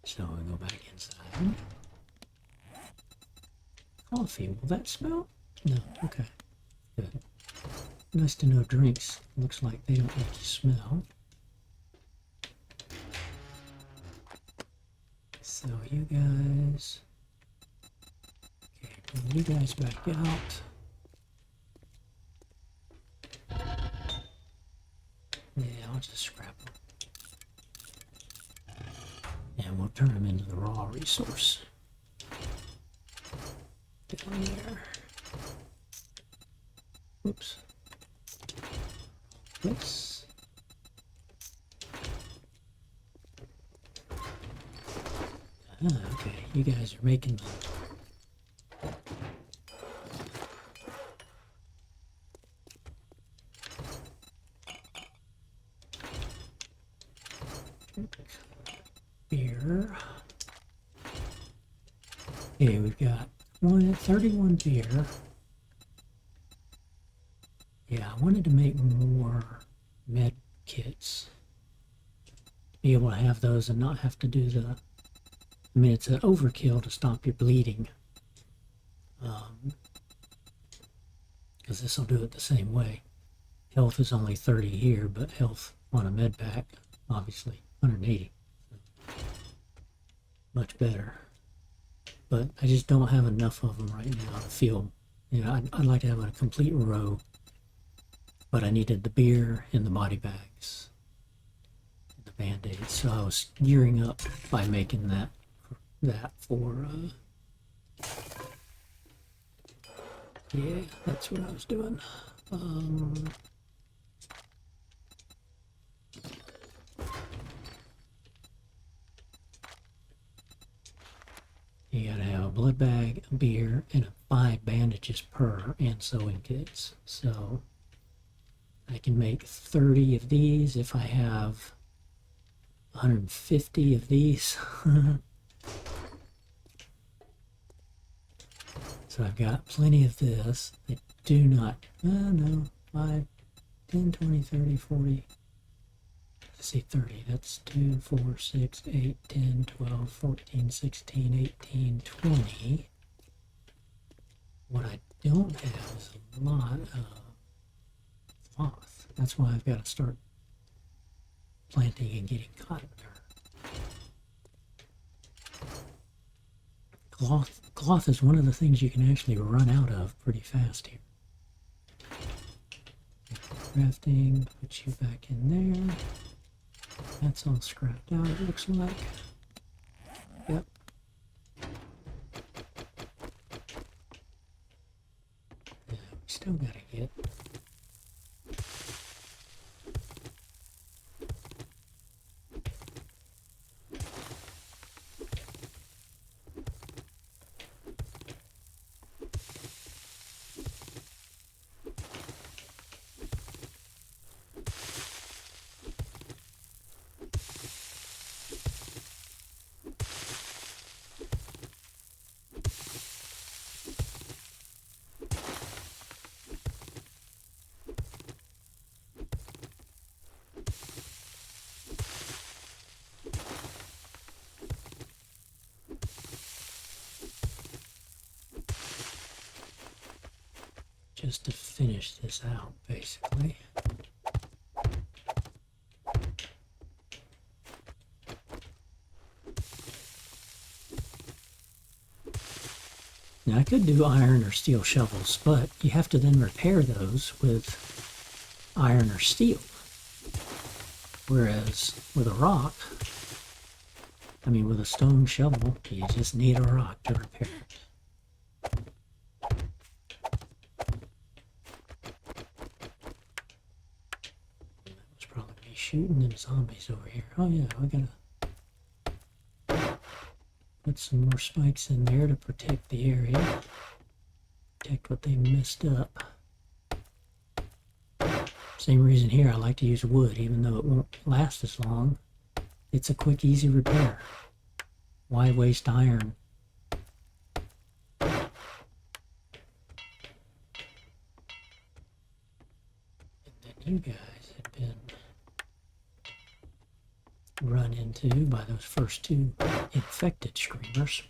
So we go back inside. Coffee, will that smell? No, okay. Good. Nice to know drinks looks like they don't make you smell. So you guys... Okay, bring you guys back out. Yeah, I'll just scrap them. And we'll turn them into the raw resource. Down there. Oops. Oops. Okay, you guys are making beer. Okay, we've got 31 beer. Yeah, I wanted to make more med kits. Be able to have those and not have to do the... I mean, it's an overkill to stop your bleeding. Because this will do it the same way. Health is only 30 here, but health on a med pack, obviously, 180. So much better. But I just don't have enough of them right now to feel... You know, I'd like to have a complete row. But I needed the beer and the body bags. And the band-aids. So I was gearing up by making that for... yeah, that's what I was doing. You gotta have a blood bag, a beer, and 5 bandages per, and sewing kits. So I can make 30 of these if I have 150 of these. So I've got plenty of this. They do not, no, 5, 10, 20, 30, 40. Let's see, 30. That's 2, 4, 6, 8, 10, 12, 14, 16, 18, 20. What I don't have is a lot of cloth. That's why I've got to start planting and getting cotton. Cloth is one of the things you can actually run out of pretty fast here. Crafting, put you back in there. That's all scrapped out, it looks like. still gotta get. Just to finish this out, basically. Now I could do iron or steel shovels, but you have to then repair those with iron or steel. Whereas with a rock, with a stone shovel, you just need a rock to repair it. Shooting them zombies over here. Oh yeah, we gotta put some more spikes in there to protect the area. Protect what they messed up. Same reason here, I like to use wood, even though it won't last as long. It's a quick, easy repair. Why waste iron? And then you guys have been run into by those first two infected screamers.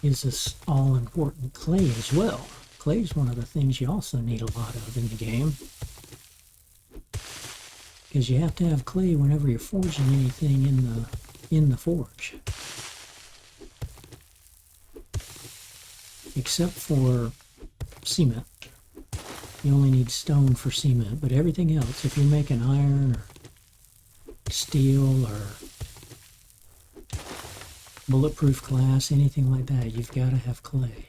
Is this all-important clay as well. Clay is one of the things you also need a lot of in the game, because you have to have clay whenever you're forging anything in the forge, except for cement. You only need stone for cement, but everything else, if you're making iron or steel or bulletproof glass, anything like that, you've got to have clay.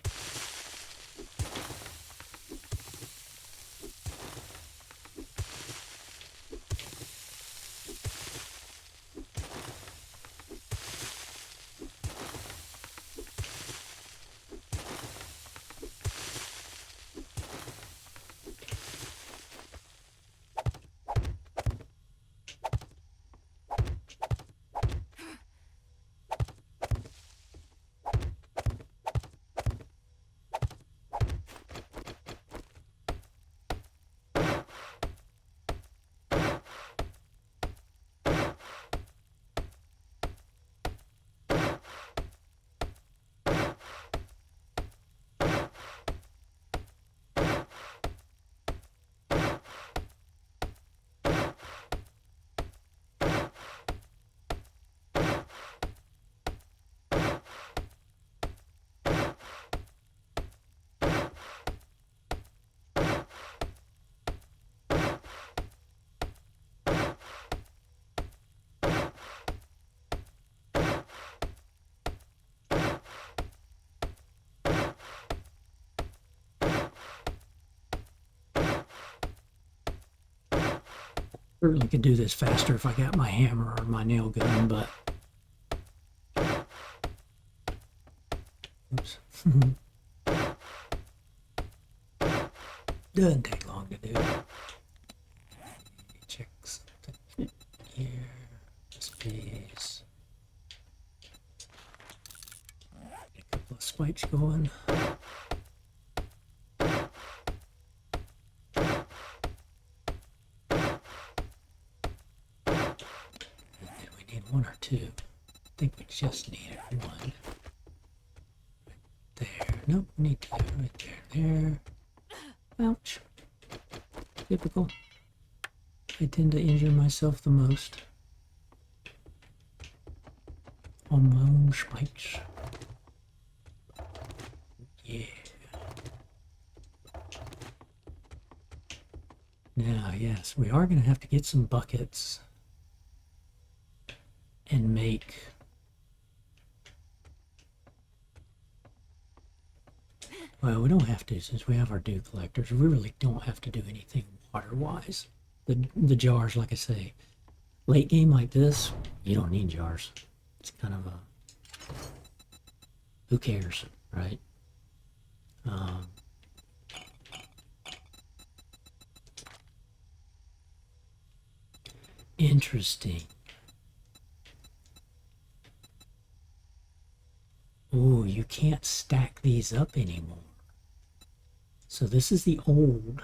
Certainly could do this faster if I got my hammer or my nail gun, but oops. Doesn't take long to do. Check something here. This piece. Get a couple of spikes going. One or two. think we just need one. Right there. Nope, we need two. Right there. Ouch. Typical. I tend to injure myself the most on my own spikes. Yeah. Now, yes, we are going to have to get some buckets and make well, we don't have to since we have our dew collectors. We really don't have to do anything water-wise. The jars, like I say, late game like this, you don't need jars. It's kind of a who cares, right? Interesting. Oh, you can't stack these up anymore. So this is the old.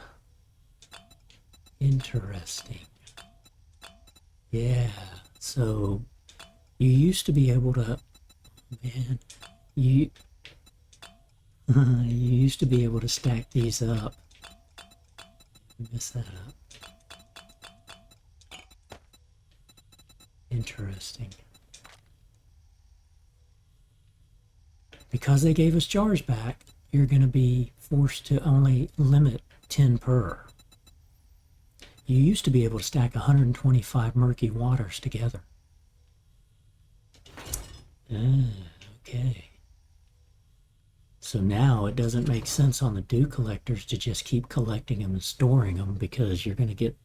Interesting. Yeah, so you used to be able to, man, you used to be able to stack these up. Mess that up. Interesting. Because they gave us jars back, you're going to be forced to only limit 10 per. You used to be able to stack 125 murky waters together. Okay. So now it doesn't make sense on the dew collectors to just keep collecting them and storing them because you're going to get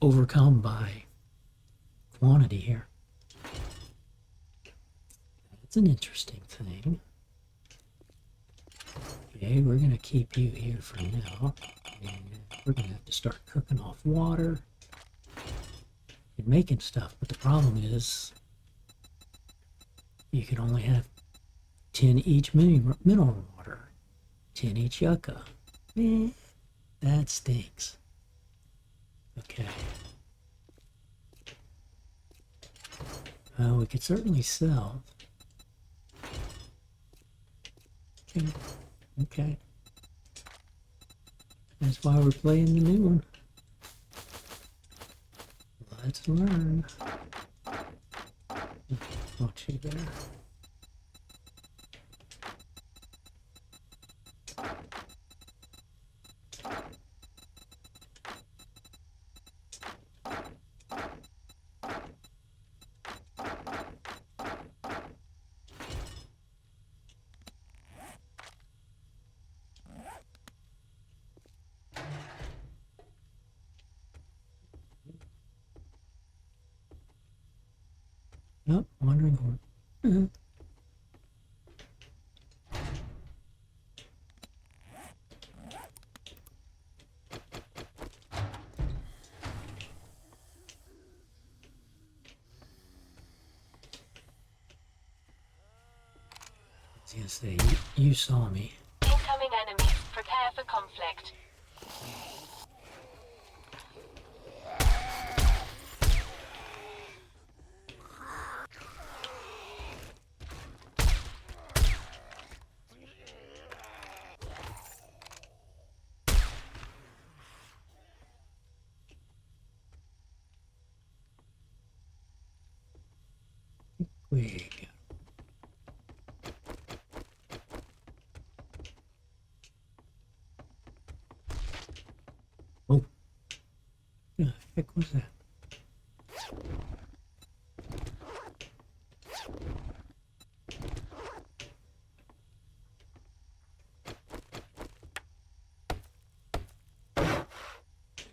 overcome by quantity here. That's an interesting thing. Okay, we're going to keep you here for now. And we're going to have to start cooking off water and making stuff. But the problem is you can only have 10 each mineral water, 10 each yucca. That stinks. Okay. We could certainly sell. Okay. That's why we're playing the new one. Let's learn. Not you there. Nope, wandering horn. I was gonna say, you saw me. Incoming enemies. Prepare for conflict. We got. Oh, the heck was that?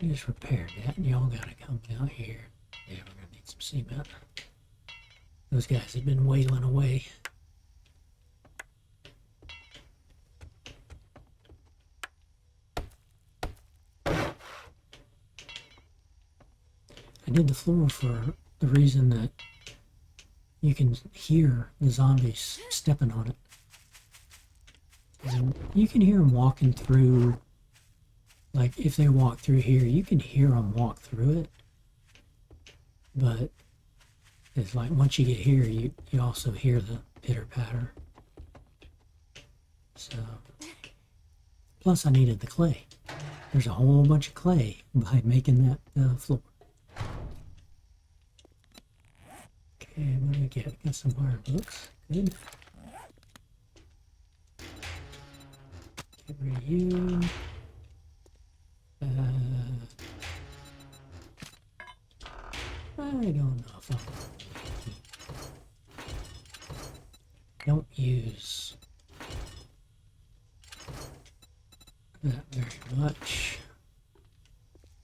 I just repaired that, and y'all gotta come out here. Yeah, we're gonna need some cement. Those guys have been wailing away. I did the floor for the reason that you can hear the zombies stepping on it. And you can hear them walking through. Like, if they walk through here, you can hear them walk through it. But It's like once you get here, you also hear the pitter patter. So, plus I needed the clay. There's a whole bunch of clay by making that floor. Okay, what do we get? Got some wire books. Good. Get rid of you. I don't know if don't use that very much.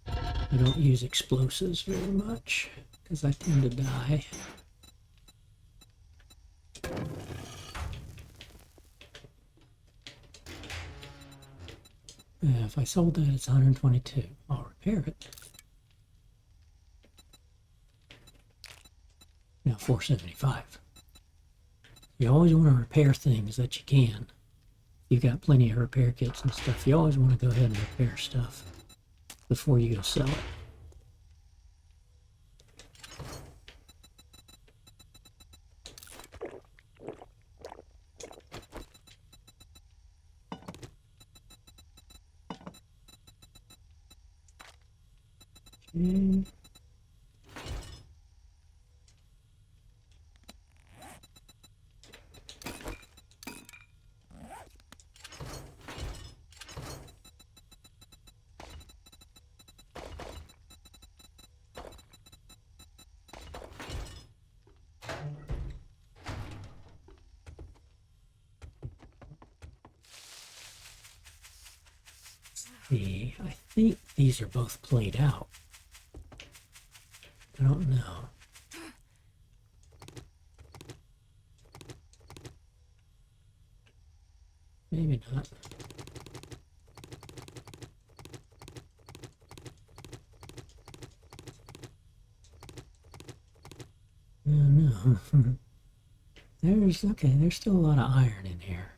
I don't use explosives very much because I tend to die. If I sold that, it's 122. I'll repair it. Now 475. You always want to repair things that you can. You've got plenty of repair kits and stuff. You always want to go ahead and repair stuff before you go sell it. Okay. I think these are both played out. I don't know. Maybe not. No. There's still a lot of iron in here.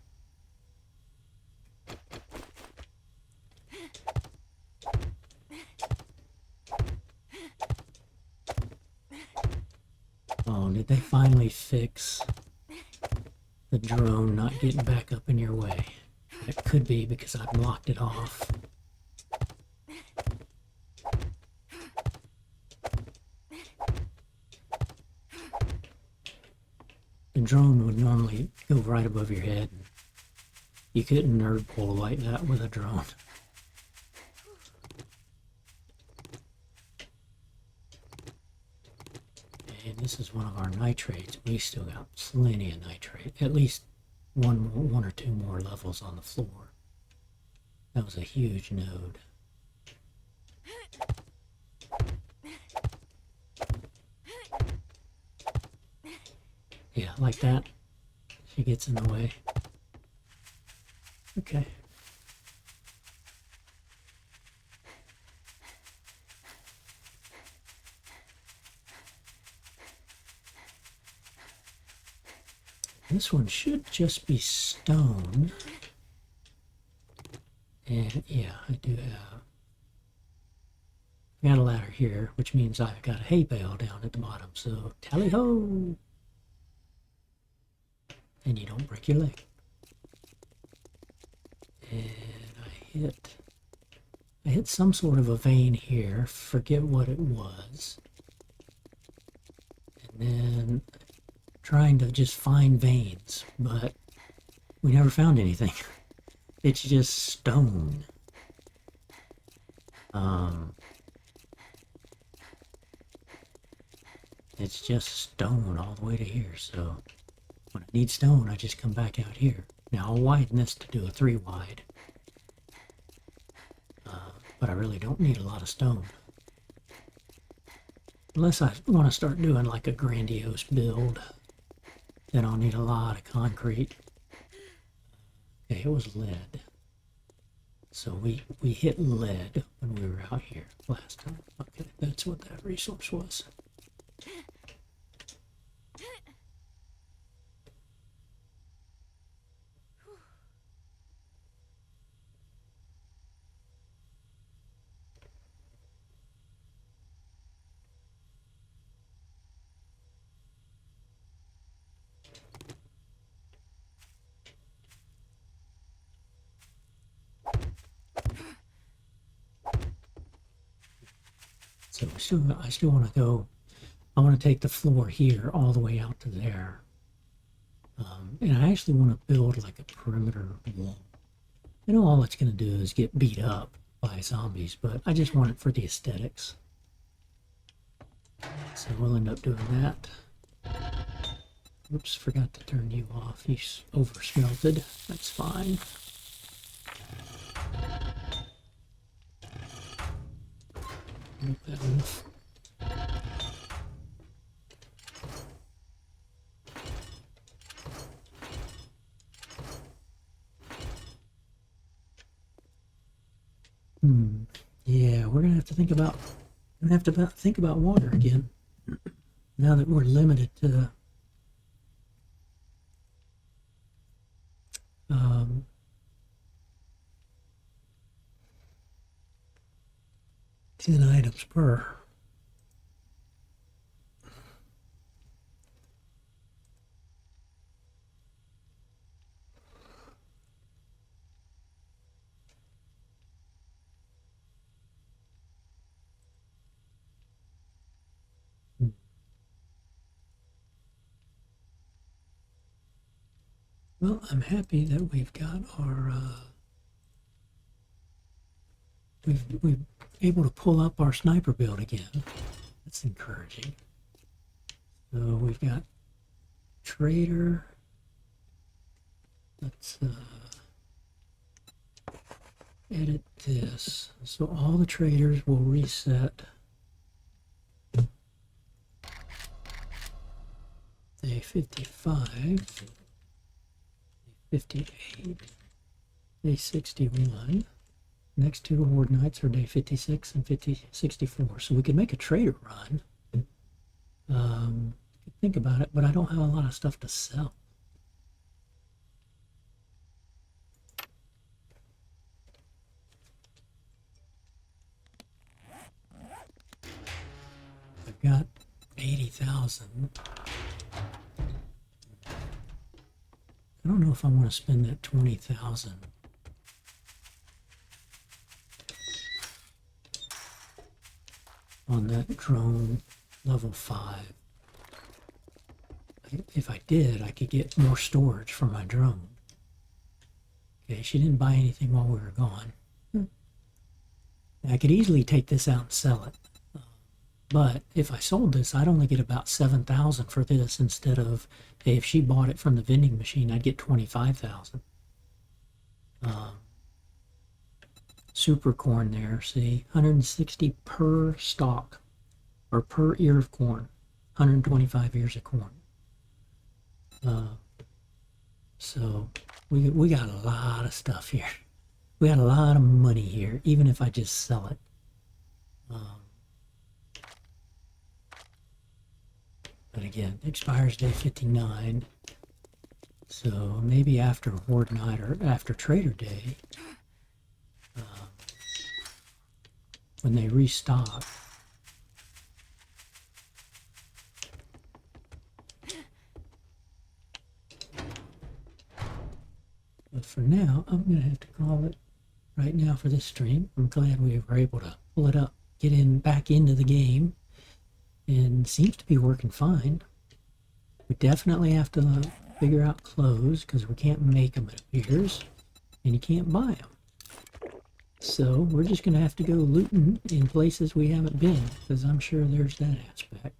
Oh, did they finally fix the drone not getting back up in your way? It could be because I blocked it off. The drone would normally go right above your head. You couldn't nerd pull like that with a drone. And this is one of our nitrates. We still got plenty of nitrate. At least one or two more levels on the floor. That was a huge node. Yeah, like that. She gets in the way. Okay. This one should just be stone. And yeah, I do have. I got a ladder here, which means I've got a hay bale down at the bottom. So tally ho! And you don't break your leg. And I hit some sort of a vein here. Forget what it was. And then trying to just find veins, but we never found anything. It's just stone. It's just stone all the way to here, so when I need stone, I just come back out here. Now I'll widen this to do a 3 wide, but I really don't need a lot of stone. Unless I want to start doing like a grandiose build, then I'll need a lot of concrete. Okay, it was lead. So we hit lead when we were out here last time. Okay, that's what that resource was. So I still want to go. I want to take the floor here all the way out to there. And I actually want to build like a perimeter wall. I know all it's going to do is get beat up by zombies, but I just want it for the aesthetics. So we'll end up doing that. Oops, forgot to turn you off. You over smelted. That's fine. Move that off. Yeah, we're gonna have to think about water again. Now that we're limited to 10 items per. Well, I'm happy that we've got our we've able to pull up our sniper build again. That's encouraging. So we've got trader. Let's edit this. So all the traders will reset day 55, day 58, day 61. Next two horde nights are day 56 and 64. So we could make a trader run. Think about it, but I don't have a lot of stuff to sell. I've got 80,000. I don't know if I want to spend that 20,000. On that drone level 5. If I did, I could get more storage for my drone. Okay, she didn't buy anything while we were gone. I could easily take this out and sell it. But if I sold this, I'd only get about 7,000 for this instead of, hey, if she bought it from the vending machine, I'd get 25,000. Super corn there, see, 160 per stalk or per ear of corn, 125 ears of corn. So we got a lot of stuff here. We got a lot of money here, even if I just sell it. But again, expires day 59. So maybe after Horde Night or after Trader Day, when they restock. But for now, I'm going to have to call it right now for this stream. I'm glad we were able to pull it up, get in back into the game, and seems to be working fine. We definitely have to figure out clothes because we can't make them, it appears, and you can't buy them. So we're just going to have to go looting in places we haven't been, because I'm sure there's that aspect.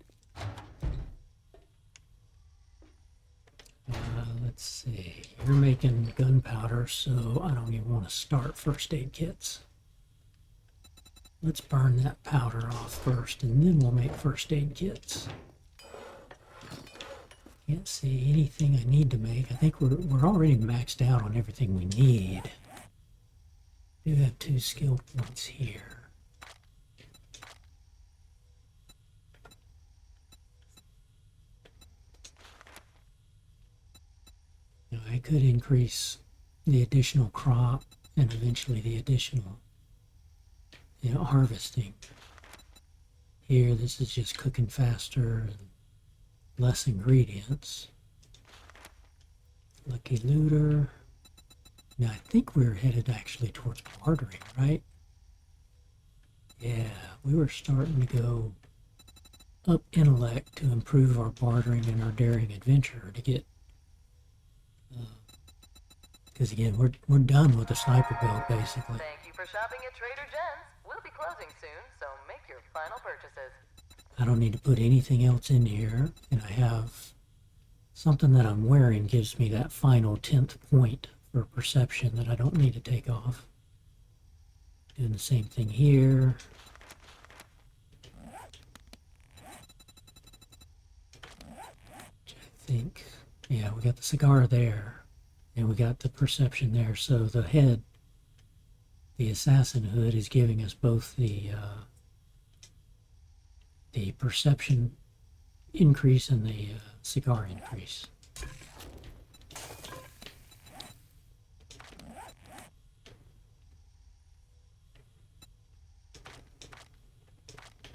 Let's see, you're making gunpowder, so I don't even want to start first aid kits. Let's burn that powder off first, and then we'll make first aid kits. Can't see anything I need to make. I think we're already maxed out on everything we need. We do have 2 skill points here. Now, I could increase the additional crop and eventually the additional, harvesting. Here, this is just cooking faster and less ingredients. Lucky looter. Now, I think we're headed actually towards bartering, right? Yeah, we were starting to go up intellect to improve our bartering and our daring adventure to get, because again, we're done with the sniper build basically. Thank you for shopping at Trader Jen's. We'll be closing soon, so make your final purchases. I don't need to put anything else in here, and I have something that I'm wearing gives me that final 10th point for perception that I don't need to take off. Doing the same thing here. Which I think, yeah, we got the cigar there, and we got the perception there. So the head, the assassin hood, is giving us both the perception increase and the cigar increase.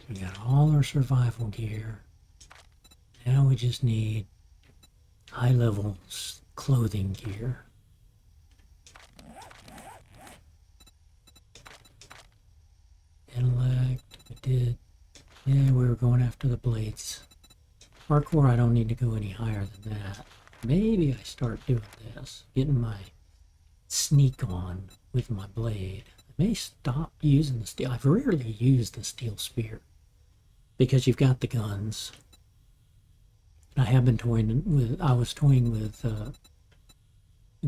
We got all our survival gear. Now we just need high-level clothing gear. Intellect, we did. Yeah, we were going after the blades. Hardcore, I don't need to go any higher than that. Maybe I start doing this, getting my sneak on with my blade. I may stop using the steel. I've rarely used the steel spear because you've got the guns. I have been toying with, I was toying with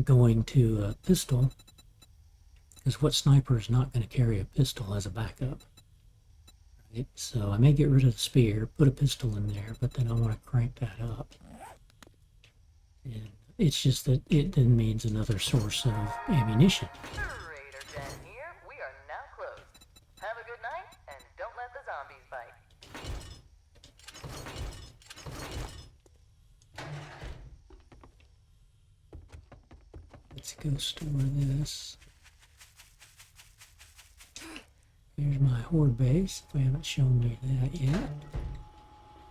going to a pistol, because what sniper is not going to carry a pistol as a backup? Right? So I may get rid of the spear, put a pistol in there, but then I want to crank that up. And it's just that it then means another source of ammunition. Trader Jen here. We are now closed. Have a good night, and don't let the zombies bite. Let's go store this. Here's my horde base, if I haven't shown me that yet.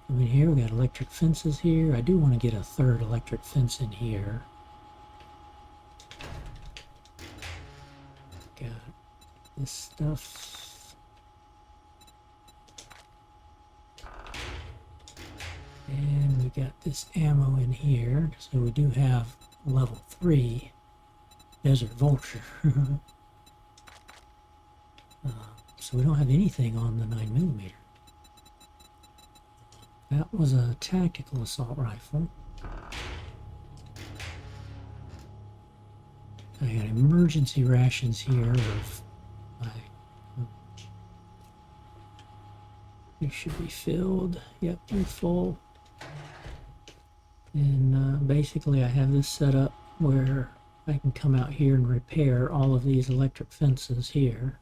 Come in here, we got electric fences here. I do want to get a third electric fence in here. Got this stuff. And we got this ammo in here, so we do have level 3 Desert Vulture. So we don't have anything on the 9mm. That was a tactical assault rifle. I got emergency rations here of my... You should be filled. Yep, you're full. And basically I have this set up where I can come out here and repair all of these electric fences here.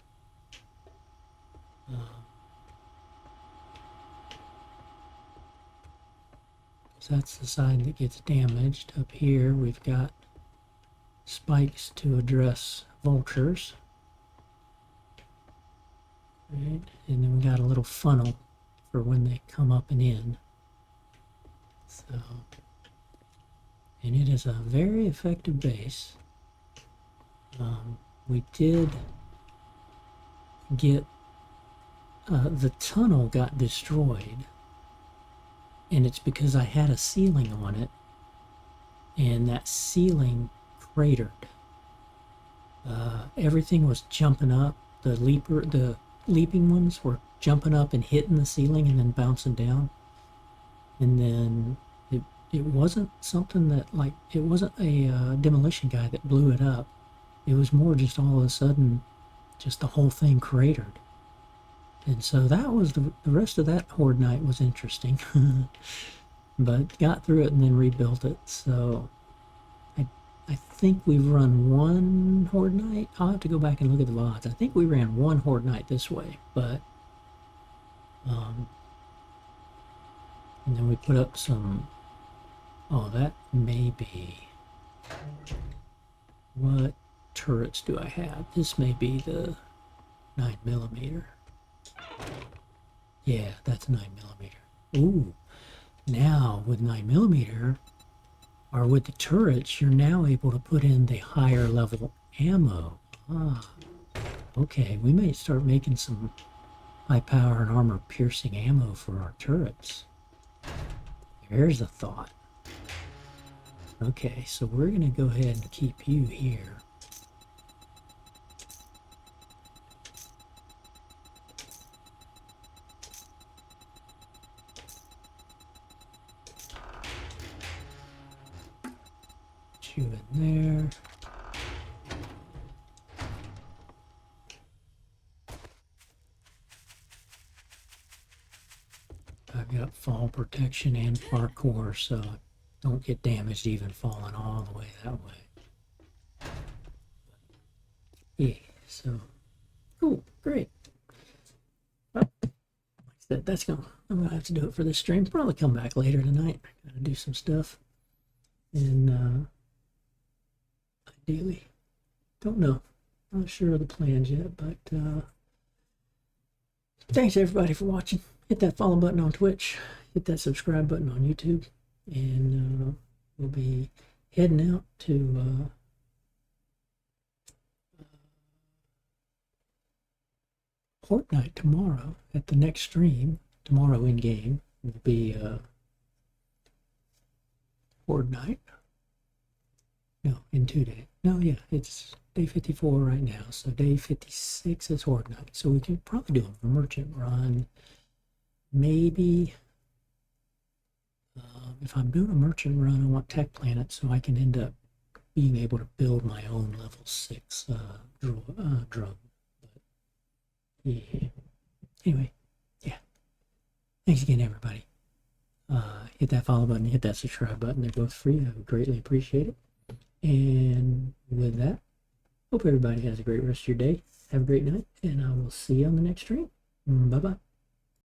So that's the side that gets damaged. Up here we've got spikes to address vultures. Right, and then we got a little funnel for when they come up and in. So, and it is a very effective base. We did get the tunnel got destroyed, and it's because I had a ceiling on it, and that ceiling cratered. Everything was jumping up. The leaping ones were jumping up and hitting the ceiling and then bouncing down. And then it wasn't something that, like, it wasn't a demolition guy that blew it up. It was more just all of a sudden, just the whole thing cratered. And so that was the rest of that horde night was interesting. But got through it and then rebuilt it. So I think we've run one horde night. I'll have to go back and look at the VODs. I think we ran one horde night this way, but and then we put up some, oh, that may be, what turrets do I have? This may be the 9mm. Yeah, that's 9mm. Ooh, now with 9mm, or with the turrets, you're now able to put in the higher level ammo. Ah, okay, we may start making some high power and armor piercing ammo for our turrets. There's a thought. Okay, so we're going to go ahead and keep you here. Put you in there. I've got fall protection and parkour, so I don't get damaged even falling all the way that way. Yeah, so cool, great. Well, like I said, I'm gonna have to do it for this stream. Probably come back later tonight. Gotta do some stuff, and ideally, don't know. Not sure of the plans yet, but thanks everybody for watching. Hit that follow button on Twitch, hit that subscribe button on YouTube, and we'll be heading out to Fortnite tomorrow at the next stream. Tomorrow in game will be Fortnite. No, in 2 days. No, yeah, it's day 54 right now, so day 56 is Fortnite. So we can probably do a merchant run. Maybe if I'm doing a merchant run, I want Tech Planet so I can end up being able to build my own level 6 drone. But yeah. Anyway, yeah. Thanks again, everybody. Hit that follow button, hit that subscribe button. They're both free. I would greatly appreciate it. And with that, hope everybody has a great rest of your day. Have a great night, and I will see you on the next stream. Bye-bye.